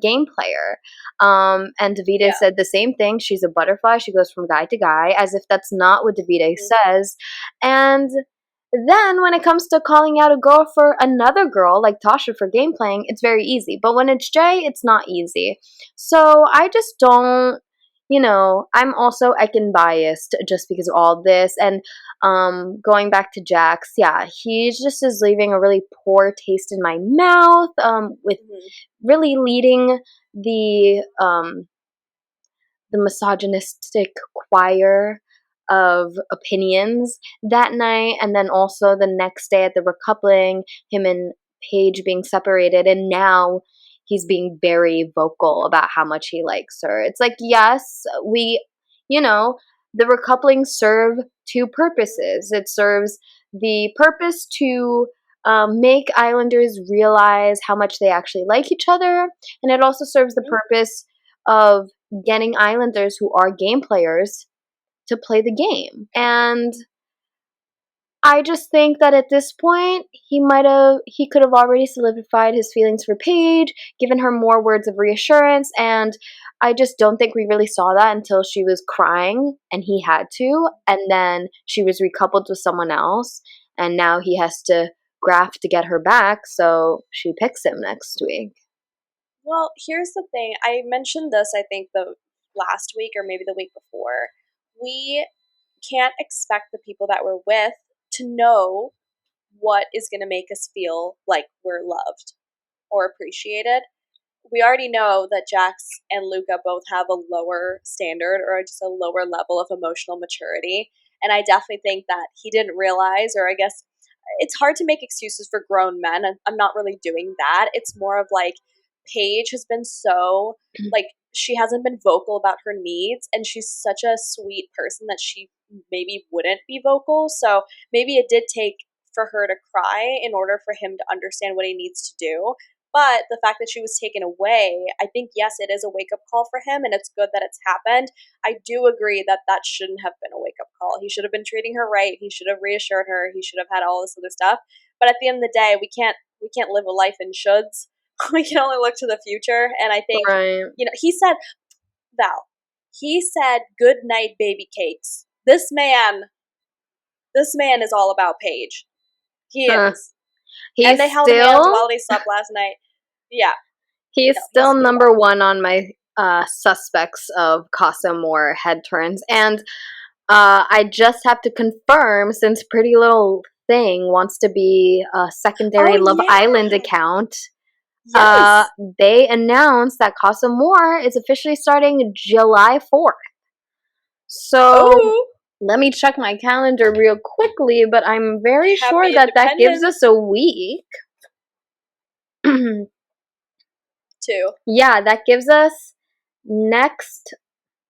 game player. And Davide Yeah. said the same thing. She's a butterfly. She goes from guy to guy, as if that's not what Davide Hmm. says. And then when it comes to calling out a girl for another girl, like Tasha for game playing, it's very easy. But when it's Jay, it's not easy. So I just don't, I'm also Ekin biased just because of all this. And going back to Jax, yeah, he just is leaving a really poor taste in my mouth, with Hmm. really leading the misogynistic choir of opinions that night, and then also the next day at the recoupling, him and Paige being separated, and now he's being very vocal about how much he likes her. It's like, yes, the recoupling serve two purposes. It serves the purpose to make Islanders realize how much they actually like each other, and it also serves the Hmm. purpose of getting Islanders who are game players to play the game. And I just think that at this point, he could have already solidified his feelings for Paige, given her more words of reassurance, and I just don't think we really saw that until she was crying and he had to, and then she was recoupled with someone else, and now he has to graft to get her back, so she picks him next week. Well, here's the thing. I mentioned this, I think, the last week or maybe the week before. We can't expect the people that we're with to know what is going to make us feel like we're loved or appreciated. We already know that Jax and Luca both have a lower standard or just a lower level of emotional maturity. And I definitely think that he didn't realize, or I guess it's hard to make excuses for grown men. And I'm not really doing that. It's more of like Paige has been so, like, she hasn't been vocal about her needs. And she's such a sweet person that she maybe wouldn't be vocal. So maybe it did take for her to cry in order for him to understand what he needs to do. But the fact that she was taken away, I think, yes, it is a wake up call for him, and it's good that it's happened. I do agree that that shouldn't have been a wake up call. He should have been treating her right. He should have reassured her. He should have had all this other stuff. But at the end of the day, we can't live a life in shoulds. We can only look to the future. And I think, Right. he said, Val, he said, "Good night, baby cakes." This man is all about Paige. He Huh. is. And He's they held hands still while they slept last night. Yeah, He's no, he's still still number about one on my suspects of Casa Moore head turns. And I just have to confirm, since Pretty Little Thing wants to be a secondary Oh, Love Island yeah. account, Yes. they announced that Casa Moore is officially starting July 4th. So Oh, let me check my calendar real quickly, but I'm very sure happy that gives us independence a week. too. Yeah, that gives us next.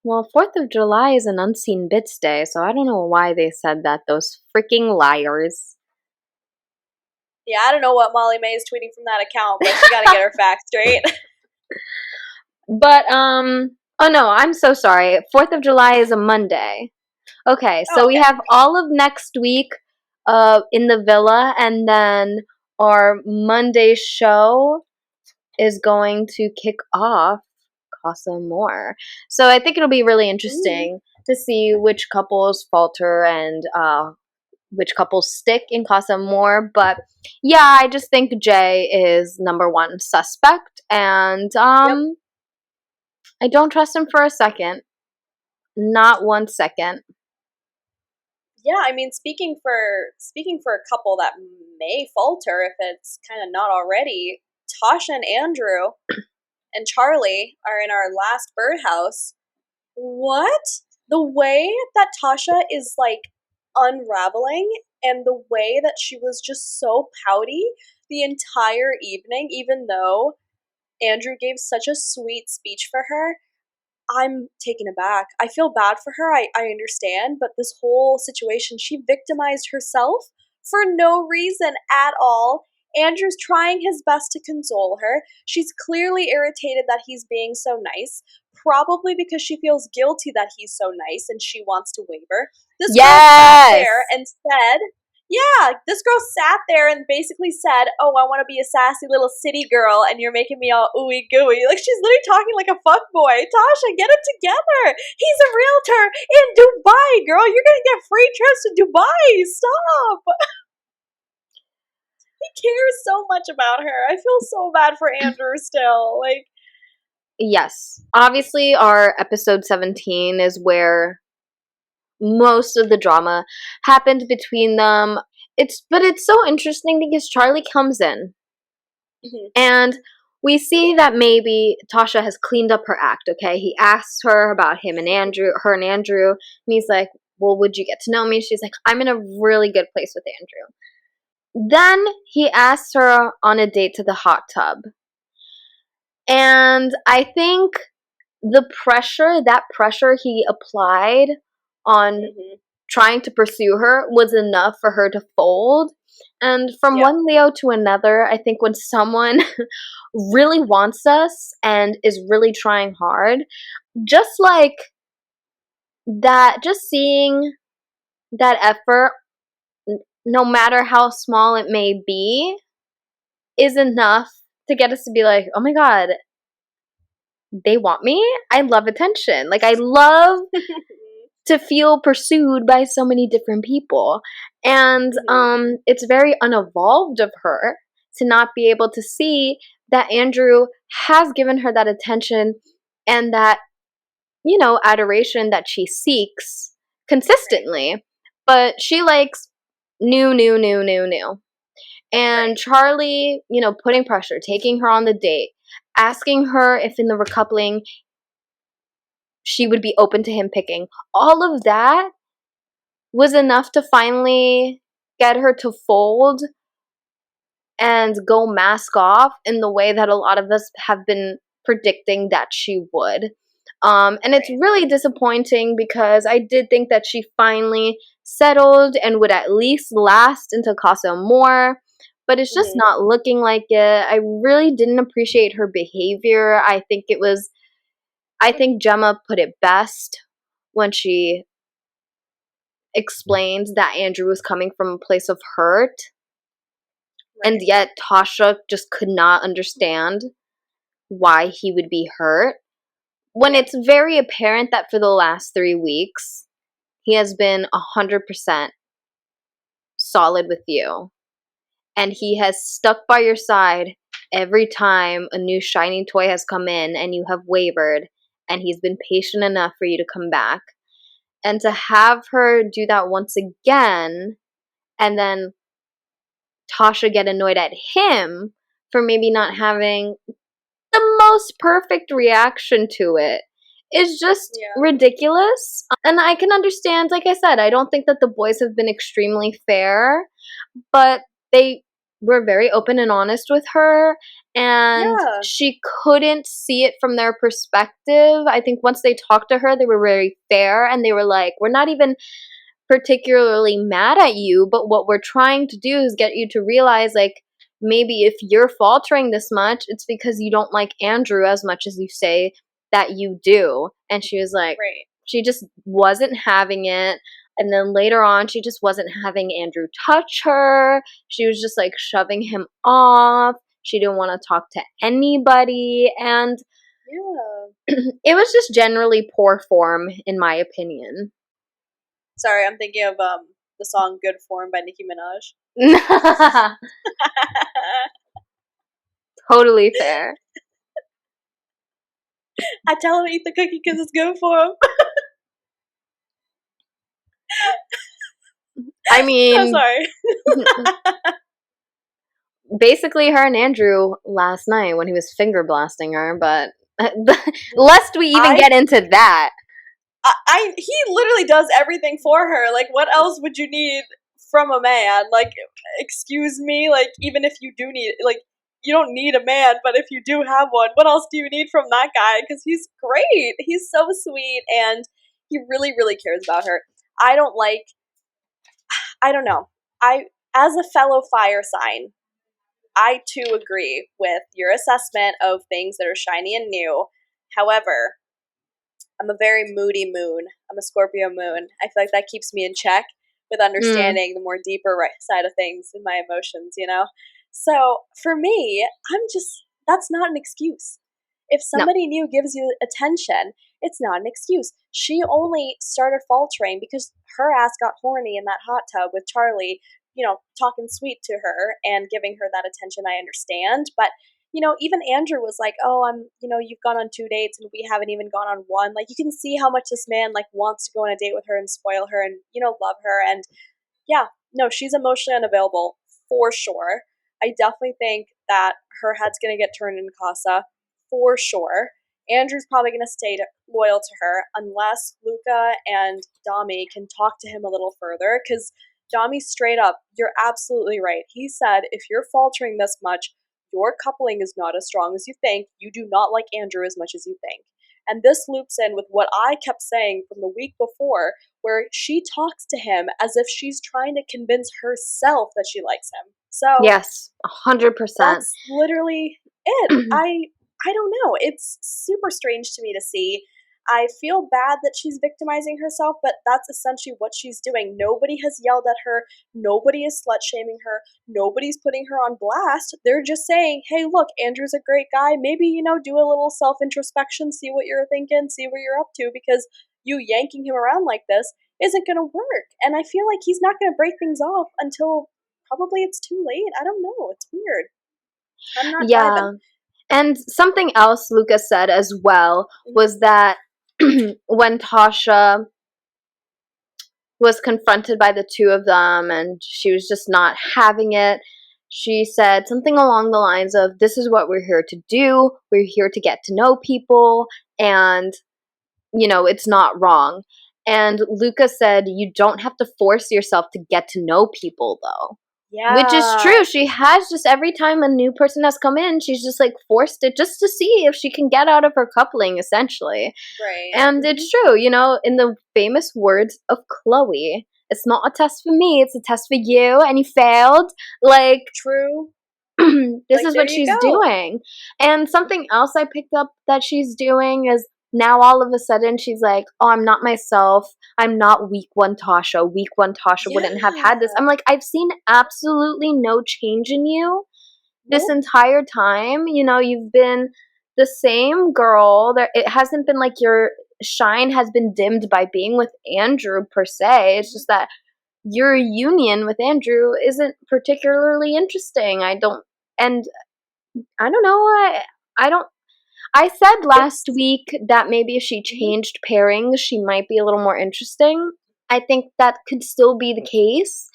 Well, 4th of July is an unseen bits day, so I don't know why they said that, those freaking liars. Yeah, I don't know what Molly May is tweeting from that account, but she gotta get her facts straight. But, oh no, I'm so sorry. 4th of July is a Monday. Okay, Oh, so we okay. have all of next week in the villa, and then our Monday show is going to kick off Casa More. So I think it'll be really interesting to see which couples falter and which couples stick in Casa More. But yeah, I just think Jay is number one suspect, and Yep. I don't trust him for a second. Not 1 second. Yeah, I mean, speaking for a couple that may falter if it's kind of not already, Tasha and Andrew and Charlie are in our last birdhouse. What? The way that Tasha is like unraveling and the way that she was just so pouty the entire evening, even though Andrew gave such a sweet speech for her, I'm taken aback. I feel bad for her. I understand, but this whole situation, she victimized herself for no reason at all. Andrew's trying his best to console her. She's clearly irritated that he's being so nice, probably because she feels guilty that he's so nice and she wants to waver. This girl sat Yes! there and said, yeah, this girl sat there and basically said, "Oh, I want to be a sassy little city girl, and you're making me all ooey gooey." Like she's literally talking like a fuck boy. Tasha, get it together. He's a realtor in Dubai, girl. You're gonna get free trips to Dubai. Stop. He cares so much about her. I feel so bad for Andrew still. Like, Yes. Obviously, our episode 17 is where most of the drama happened between them. But it's so interesting because Charlie comes in and we see that maybe Tasha has cleaned up her act, okay? He asks her about her and Andrew, and he's like, "Well, would you get to know me?" She's like, "I'm in a really good place with Andrew." Then he asks her on a date to the hot tub. And I think that pressure he applied on trying to pursue her was enough for her to fold. And from yeah, one Leo to another, I think when someone really wants us and is really trying hard, just like that, just seeing that effort, no matter how small it may be, is enough to get us to be like, oh my God, they want me? I love attention. Like, I love to feel pursued by so many different people. And it's very unevolved of her to not be able to see that Andrew has given her that attention and that, adoration that she seeks consistently. But she likes new, new, new, new, new. And Charlie, putting pressure, taking her on the date, asking her if in the recoupling she would be open to him picking. All of that was enough to finally get her to fold and go mask off in the way that a lot of us have been predicting that she would. And it's really disappointing because I did think that she finally settled and would at least last until Casa More, but it's just not looking like it. I really didn't appreciate her behavior. I think Gemma put it best when she explained that Andrew was coming from a place of hurt. And yet Tasha just could not understand why he would be hurt. When it's very apparent that for the last 3 weeks, he has been 100% solid with you. And he has stuck by your side every time a new shiny toy has come in and you have wavered. And he's been patient enough for you to come back. And to have her do that once again, and then Tasha get annoyed at him for maybe not having the most perfect reaction to it is just ridiculous. And I can understand, like I said, I don't think that the boys have been extremely fair, but they were very open and honest with her, and she couldn't see it from their perspective. I think once they talked to her, they were very fair, and they were like, we're not even particularly mad at you, but what we're trying to do is get you to realize, like, maybe if you're faltering this much, it's because you don't like Andrew as much as you say that you do. And she was like, Right. she just wasn't having it. And then later on, she just wasn't having Andrew touch her. She was just like shoving him off. She didn't want to talk to anybody. And Yeah. it was just generally poor form, in my opinion. Sorry, I'm thinking of the song "Good Form" by Nicki Minaj. Totally fair. I tell him to eat the cookie because it's good for him. I mean, sorry. Basically her and Andrew last night when he was finger blasting her, but lest we even get into that. He literally does everything for her. Like, what else would you need from a man? Like, excuse me, like, even if you do need, like, you don't need a man, but if you do have one, what else do you need from that guy? Because he's great. He's so sweet, and he really, really cares about her. I don't know. As a fellow fire sign, I too agree with your assessment of things that are shiny and new. However, I'm a very moody moon. I'm a Scorpio moon. I feel like that keeps me in check with understanding the more deeper side of things in my emotions, you know? So for me, that's not an excuse. If somebody new gives you attention, it's not an excuse. She only started faltering because her ass got horny in that hot tub with Charlie, talking sweet to her and giving her that attention. I understand. But even Andrew was like, "Oh, you've gone on 2 dates and we haven't even gone on one." Like, you can see how much this man like wants to go on a date with her and spoil her and love her. And yeah, no, she's emotionally unavailable for sure. I definitely think that her head's gonna get turned in casa for sure. Andrew's probably gonna stay loyal to her unless Luca and Dami can talk to him a little further. Because Dami, straight up, you're absolutely right. He said, if you're faltering this much, your coupling is not as strong as you think. You do not like Andrew as much as you think. And this loops in with what I kept saying from the week before, where she talks to him as if she's trying to convince herself that she likes him. So yes, 100%. That's literally it. I don't know. It's super strange to me to see. I feel bad that she's victimizing herself, but that's essentially what she's doing. Nobody has yelled at her. Nobody is slut shaming her. Nobody's putting her on blast. They're just saying, hey, look, Andrew's a great guy. Maybe, do a little self introspection, see what you're thinking, see what you're up to, because you yanking him around like this isn't going to work. And I feel like he's not going to break things off until probably it's too late. I don't know. It's weird. I'm not vibing. And something else Lucas said as well was that when Tasha was confronted by the two of them and she was just not having it, she said something along the lines of, this is what we're here to do. We're here to get to know people, and, it's not wrong. And Lucas said, you don't have to force yourself to get to know people, though. Yeah. Which is true. She has just, every time a new person has come in, she's just like forced it just to see if she can get out of her coupling, essentially. Right. And it's true, in the famous words of Chloe, it's not a test for me, it's a test for you, and you failed. Like, true. This is what she's doing. And something else I picked up that she's doing is, now all of a sudden she's like, oh, I'm not myself. I'm not week one Tasha. Week one Tasha wouldn't have had this. I'm like, I've seen absolutely no change in you this entire time. You've been the same girl. It hasn't been like your shine has been dimmed by being with Andrew per se. It's just that your union with Andrew isn't particularly interesting. I don't know. I said last week that maybe if she changed pairings, she might be a little more interesting. I think that could still be the case.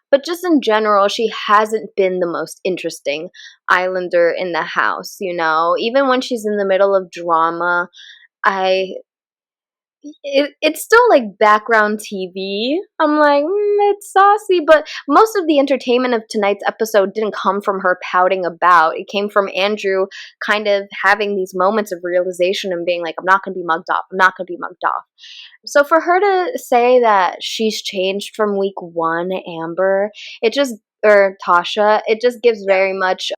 But just in general, she hasn't been the most interesting Islander in the house, Even when she's in the middle of drama, it's still like background TV. I'm like, it's saucy, but most of the entertainment of tonight's episode didn't come from her pouting about. It came from Andrew kind of having these moments of realization and being like, I'm not going to be mugged off. I'm not going to be mugged off. So for her to say that she's changed from week one, Amber, or Tasha, it just gives Yeah. very much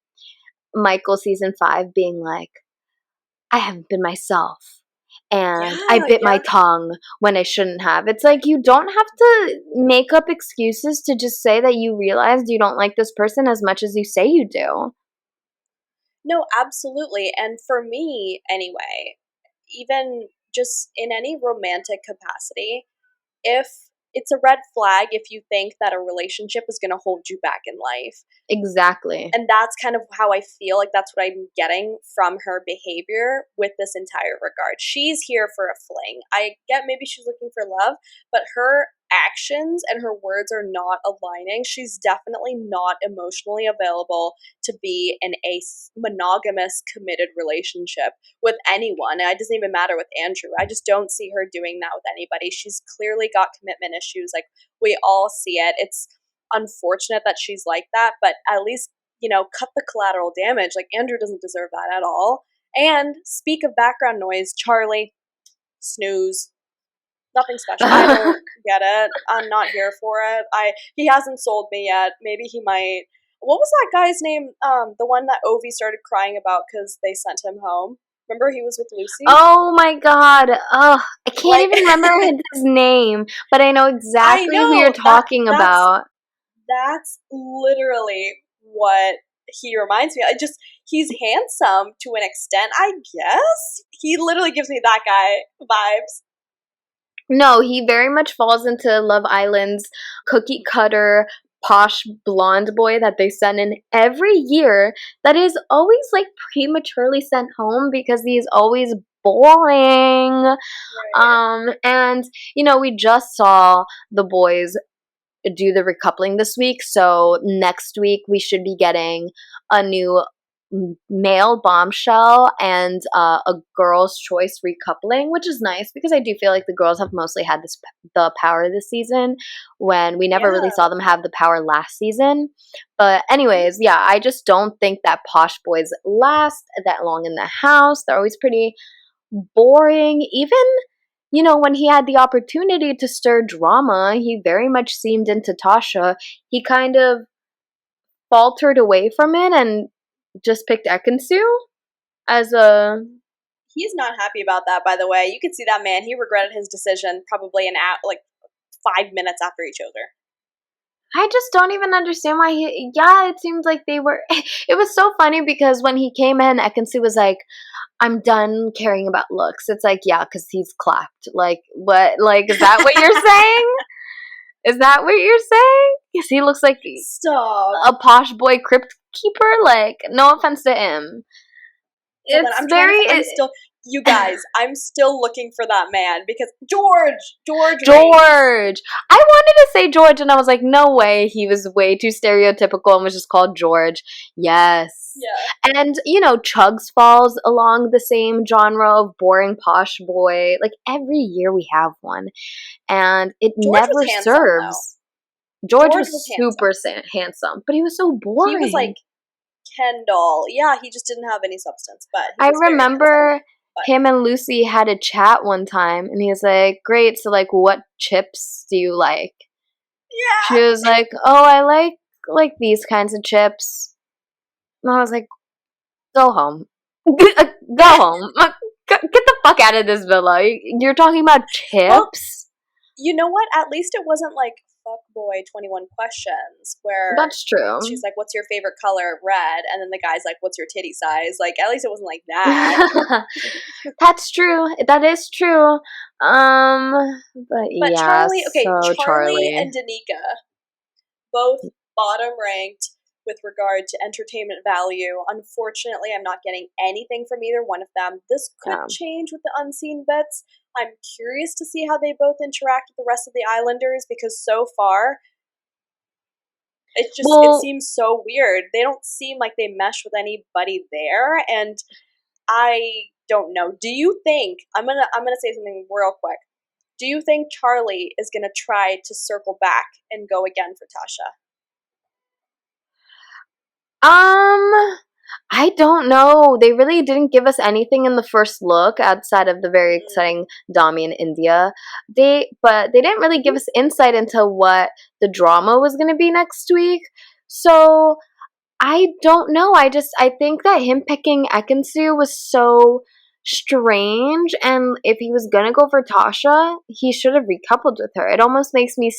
Michael season 5 being like, I haven't been myself. And I Yeah, bit my yeah. tongue when I shouldn't have. It's like you don't have to make up excuses to just say that you realized you don't like this person as much as you say you do. No, absolutely. And for me, anyway, even just in any romantic capacity, if it's a red flag if you think that a relationship is going to hold you back in life. Exactly. And that's kind of how I feel like that's what I'm getting from her behavior with this entire regard. She's here for a fling. I get maybe she's looking for love, but her actions and her words are not aligning. She's definitely not emotionally available to be in a monogamous, committed relationship with anyone. And it doesn't even matter with Andrew. I just don't see her doing that with anybody. She's clearly got commitment issues. Like, we all see it. It's unfortunate that she's like that, but at least, cut the collateral damage. Like, Andrew doesn't deserve that at all. And speak of background noise, Charlie, snooze. Nothing special. I don't get it. I'm not here for it. He hasn't sold me yet. Maybe he might. What was that guy's name? The one that Ovi started crying about because they sent him home. Remember, he was with Lucy. Oh my god. Oh, I can't Like, even remember his name, but I know I exactly who you're know talking about. that's literally what he reminds me of. He's handsome to an extent, I guess. He literally gives me that guy vibes. No, he very much falls into Love Island's cookie cutter posh blonde boy that they send in every year that is always like prematurely sent home because he's always boring. Right. And we just saw the boys do the recoupling this week, so next week we should be getting a new male bombshell and a girl's choice recoupling, which is nice because I do feel like the girls have mostly had the power this season when we never really Yeah. saw them have the power last season. But anyways, yeah, I just don't think that posh boys last that long in the house. They're always pretty boring. Even when he had the opportunity to stir drama, he very much seemed into Tasha. He kind of faltered away from it and just picked Ekansu as a. He's not happy about that, by the way. You can see that man. He regretted his decision probably like 5 minutes after he chose her. I just don't even understand why he. Yeah, it seemed like they were. It was so funny because when he came in, Ekansu was like, I'm done caring about looks. It's like, yeah, because he's clapped. Like, what? Like, is that what you're saying? Is that what you're saying? Because he looks like Stop. a posh boy crypt keeper. Like, no offense to him. Hold on, It's very. you guys, I'm still looking for that man because George Reigns. George. I wanted to say George, and I was like, no way. He was way too stereotypical and was just called George. Yes. Yeah. And, Chugs falls along the same genre of boring posh boy. Like, every year we have one. And it George was never handsome, though. serves. George George was was super handsome. handsome, but he was so He was like boring. Ken doll. Yeah, he just didn't have any substance, but he I was very handsome. remember But him and Lucy had a chat one time, and he was like, "Great, so like, what chips do you like?" She yeah. was like, "Oh, I like these kinds of chips." And I was like, "Go home, go home, get the fuck out of this villa. You're talking about Well, chips." you know what? At least it wasn't like fuckboy 21 questions where That's she's true. like, "What's your favorite color?" Red, and then the guy's like, "What's your titty size?" Like, at least it wasn't like that. That's true. That is true. But But yeah, so Charlie Charlie. and Danica, both bottom ranked with regard to entertainment value. Unfortunately, I'm not getting anything from either one of them. This could Yeah. change with the unseen bits. I'm curious to see how they both interact with the rest of the Islanders because so far it Well, seems so weird. They don't seem like they mesh with anybody there, and I don't know. Do you think I'm gonna say something real quick? Do you think Charlie is going to try to circle back and go again for Tasha? I don't know. They really didn't give us anything in the first look outside of the very exciting Dami in India. But they didn't really give us insight into what the drama was going to be next week. So I don't know. I think that him picking Ekansu was so strange, and if he was gonna go for Tasha, he should have recoupled with her. It almost makes me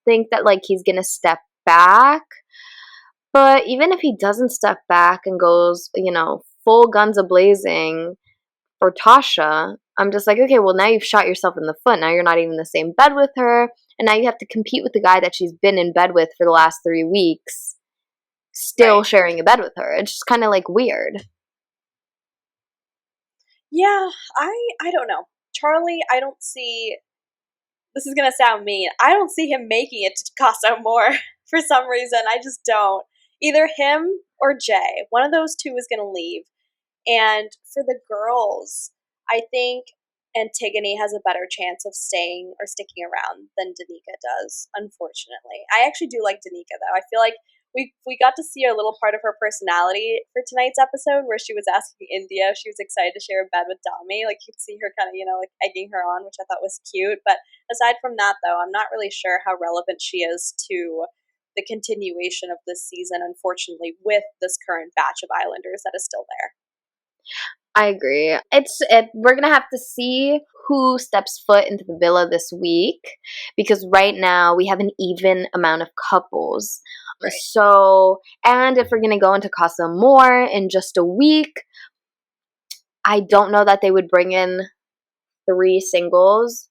think that like he's gonna step back. But even if he doesn't step back and goes, full guns a-blazing for Tasha, I'm just like, okay, well, now you've shot yourself in the foot. Now you're not even in the same bed with her. And now you have to compete with the guy that she's been in bed with for the last 3 weeks, still sharing a bed with her. It's just kind of like weird. Yeah, I don't know. Charlie, I don't see, this is going to sound mean, I don't see him making it to Casa Amor for some reason. I just don't. Either him or Jay. One of those two is going to leave. And for the girls, I think Antigone has a better chance of staying or sticking around than Danica does, unfortunately. I actually do like Danica, though. I feel like we got to see a little part of her personality for tonight's episode where she was asking India if she was excited to share a bed with Dami. Like, you could see her kind of, like egging her on, which I thought was cute. But aside from that, though, I'm not really sure how relevant she is to the continuation of this season, unfortunately, with this current batch of Islanders that is still there. I agree. We're gonna have to see who steps foot into the villa this week, because right now we have an even amount of couples. Right. So, and if we're gonna go into Casa Amor in just a week, I don't know that they would bring in 3 singles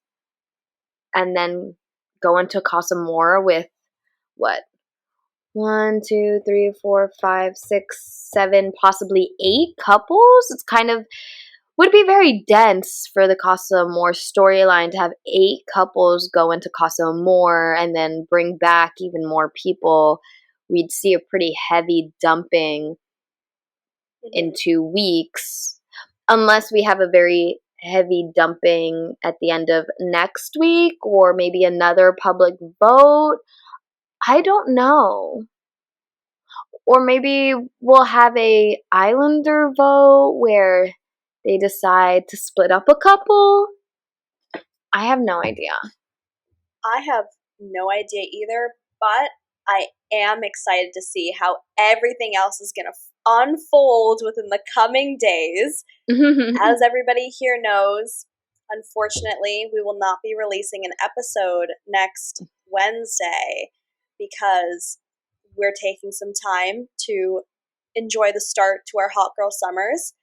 and then go into Casa Amor with what? 1, 2, 3, 4, 5, 6, 7, possibly 8 couples. It's kind of would be very dense for the Casa Amor storyline to have 8 couples go into Casa Amor and then bring back even more people. We'd see a pretty heavy dumping in 2 weeks, unless we have a very heavy dumping at the end of next week or maybe another public vote. I don't know. Or maybe we'll have a Islander vote where they decide to split up a couple. I have no idea. I have no idea either, but I am excited to see how everything else is going to unfold within the coming days. As everybody here knows, unfortunately, we will not be releasing an episode next Wednesday because we're taking some time to enjoy the start to our Hot Girl Summers.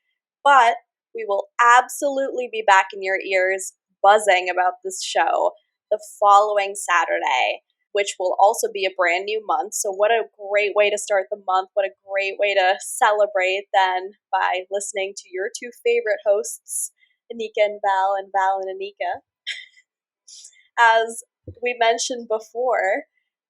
But we will absolutely be back in your ears buzzing about this show the following Saturday, which will also be a brand new month. So what a great way to start the month. What a great way to celebrate then by listening to your 2 favorite hosts, Anika and Val and Anika. As we mentioned before,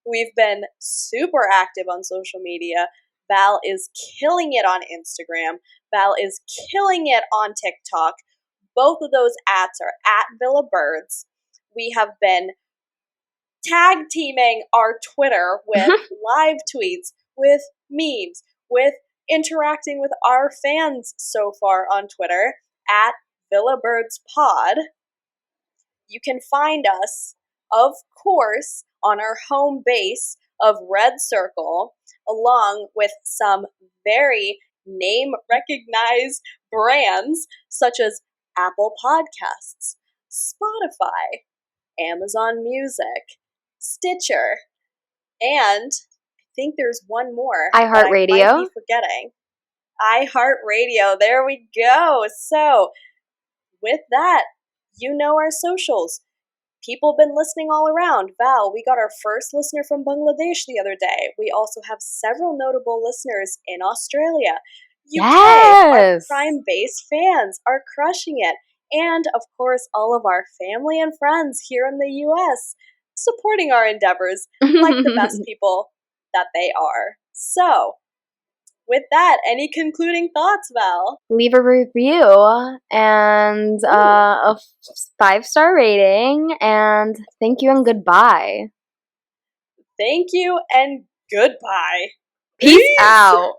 we've been super active on social media. Val is killing it on Instagram. Val is killing it on TikTok. Both of those ats are at Villa Birds. We have been tag teaming our Twitter with live tweets, with memes, with interacting with our fans so far on Twitter at Villa Birds Pod. You can find us, of course, on our home base of Red Circle, along with some very name-recognized brands such as Apple Podcasts, Spotify, Amazon Music, Stitcher, and I think there's one more iHeartRadio. I might be forgetting. iHeartRadio. There we go. So, with that, you know our socials. People have been listening all around. Val, we got our first listener from Bangladesh the other day. We also have several notable listeners in Australia. UK, our Prime-based fans are crushing it. And, of course, all of our family and friends here in the US supporting our endeavors like the best people that they are. So, with that, any concluding thoughts, Val? Leave a review and a 5-star rating, and thank you and goodbye. Thank you and goodbye. Peace out.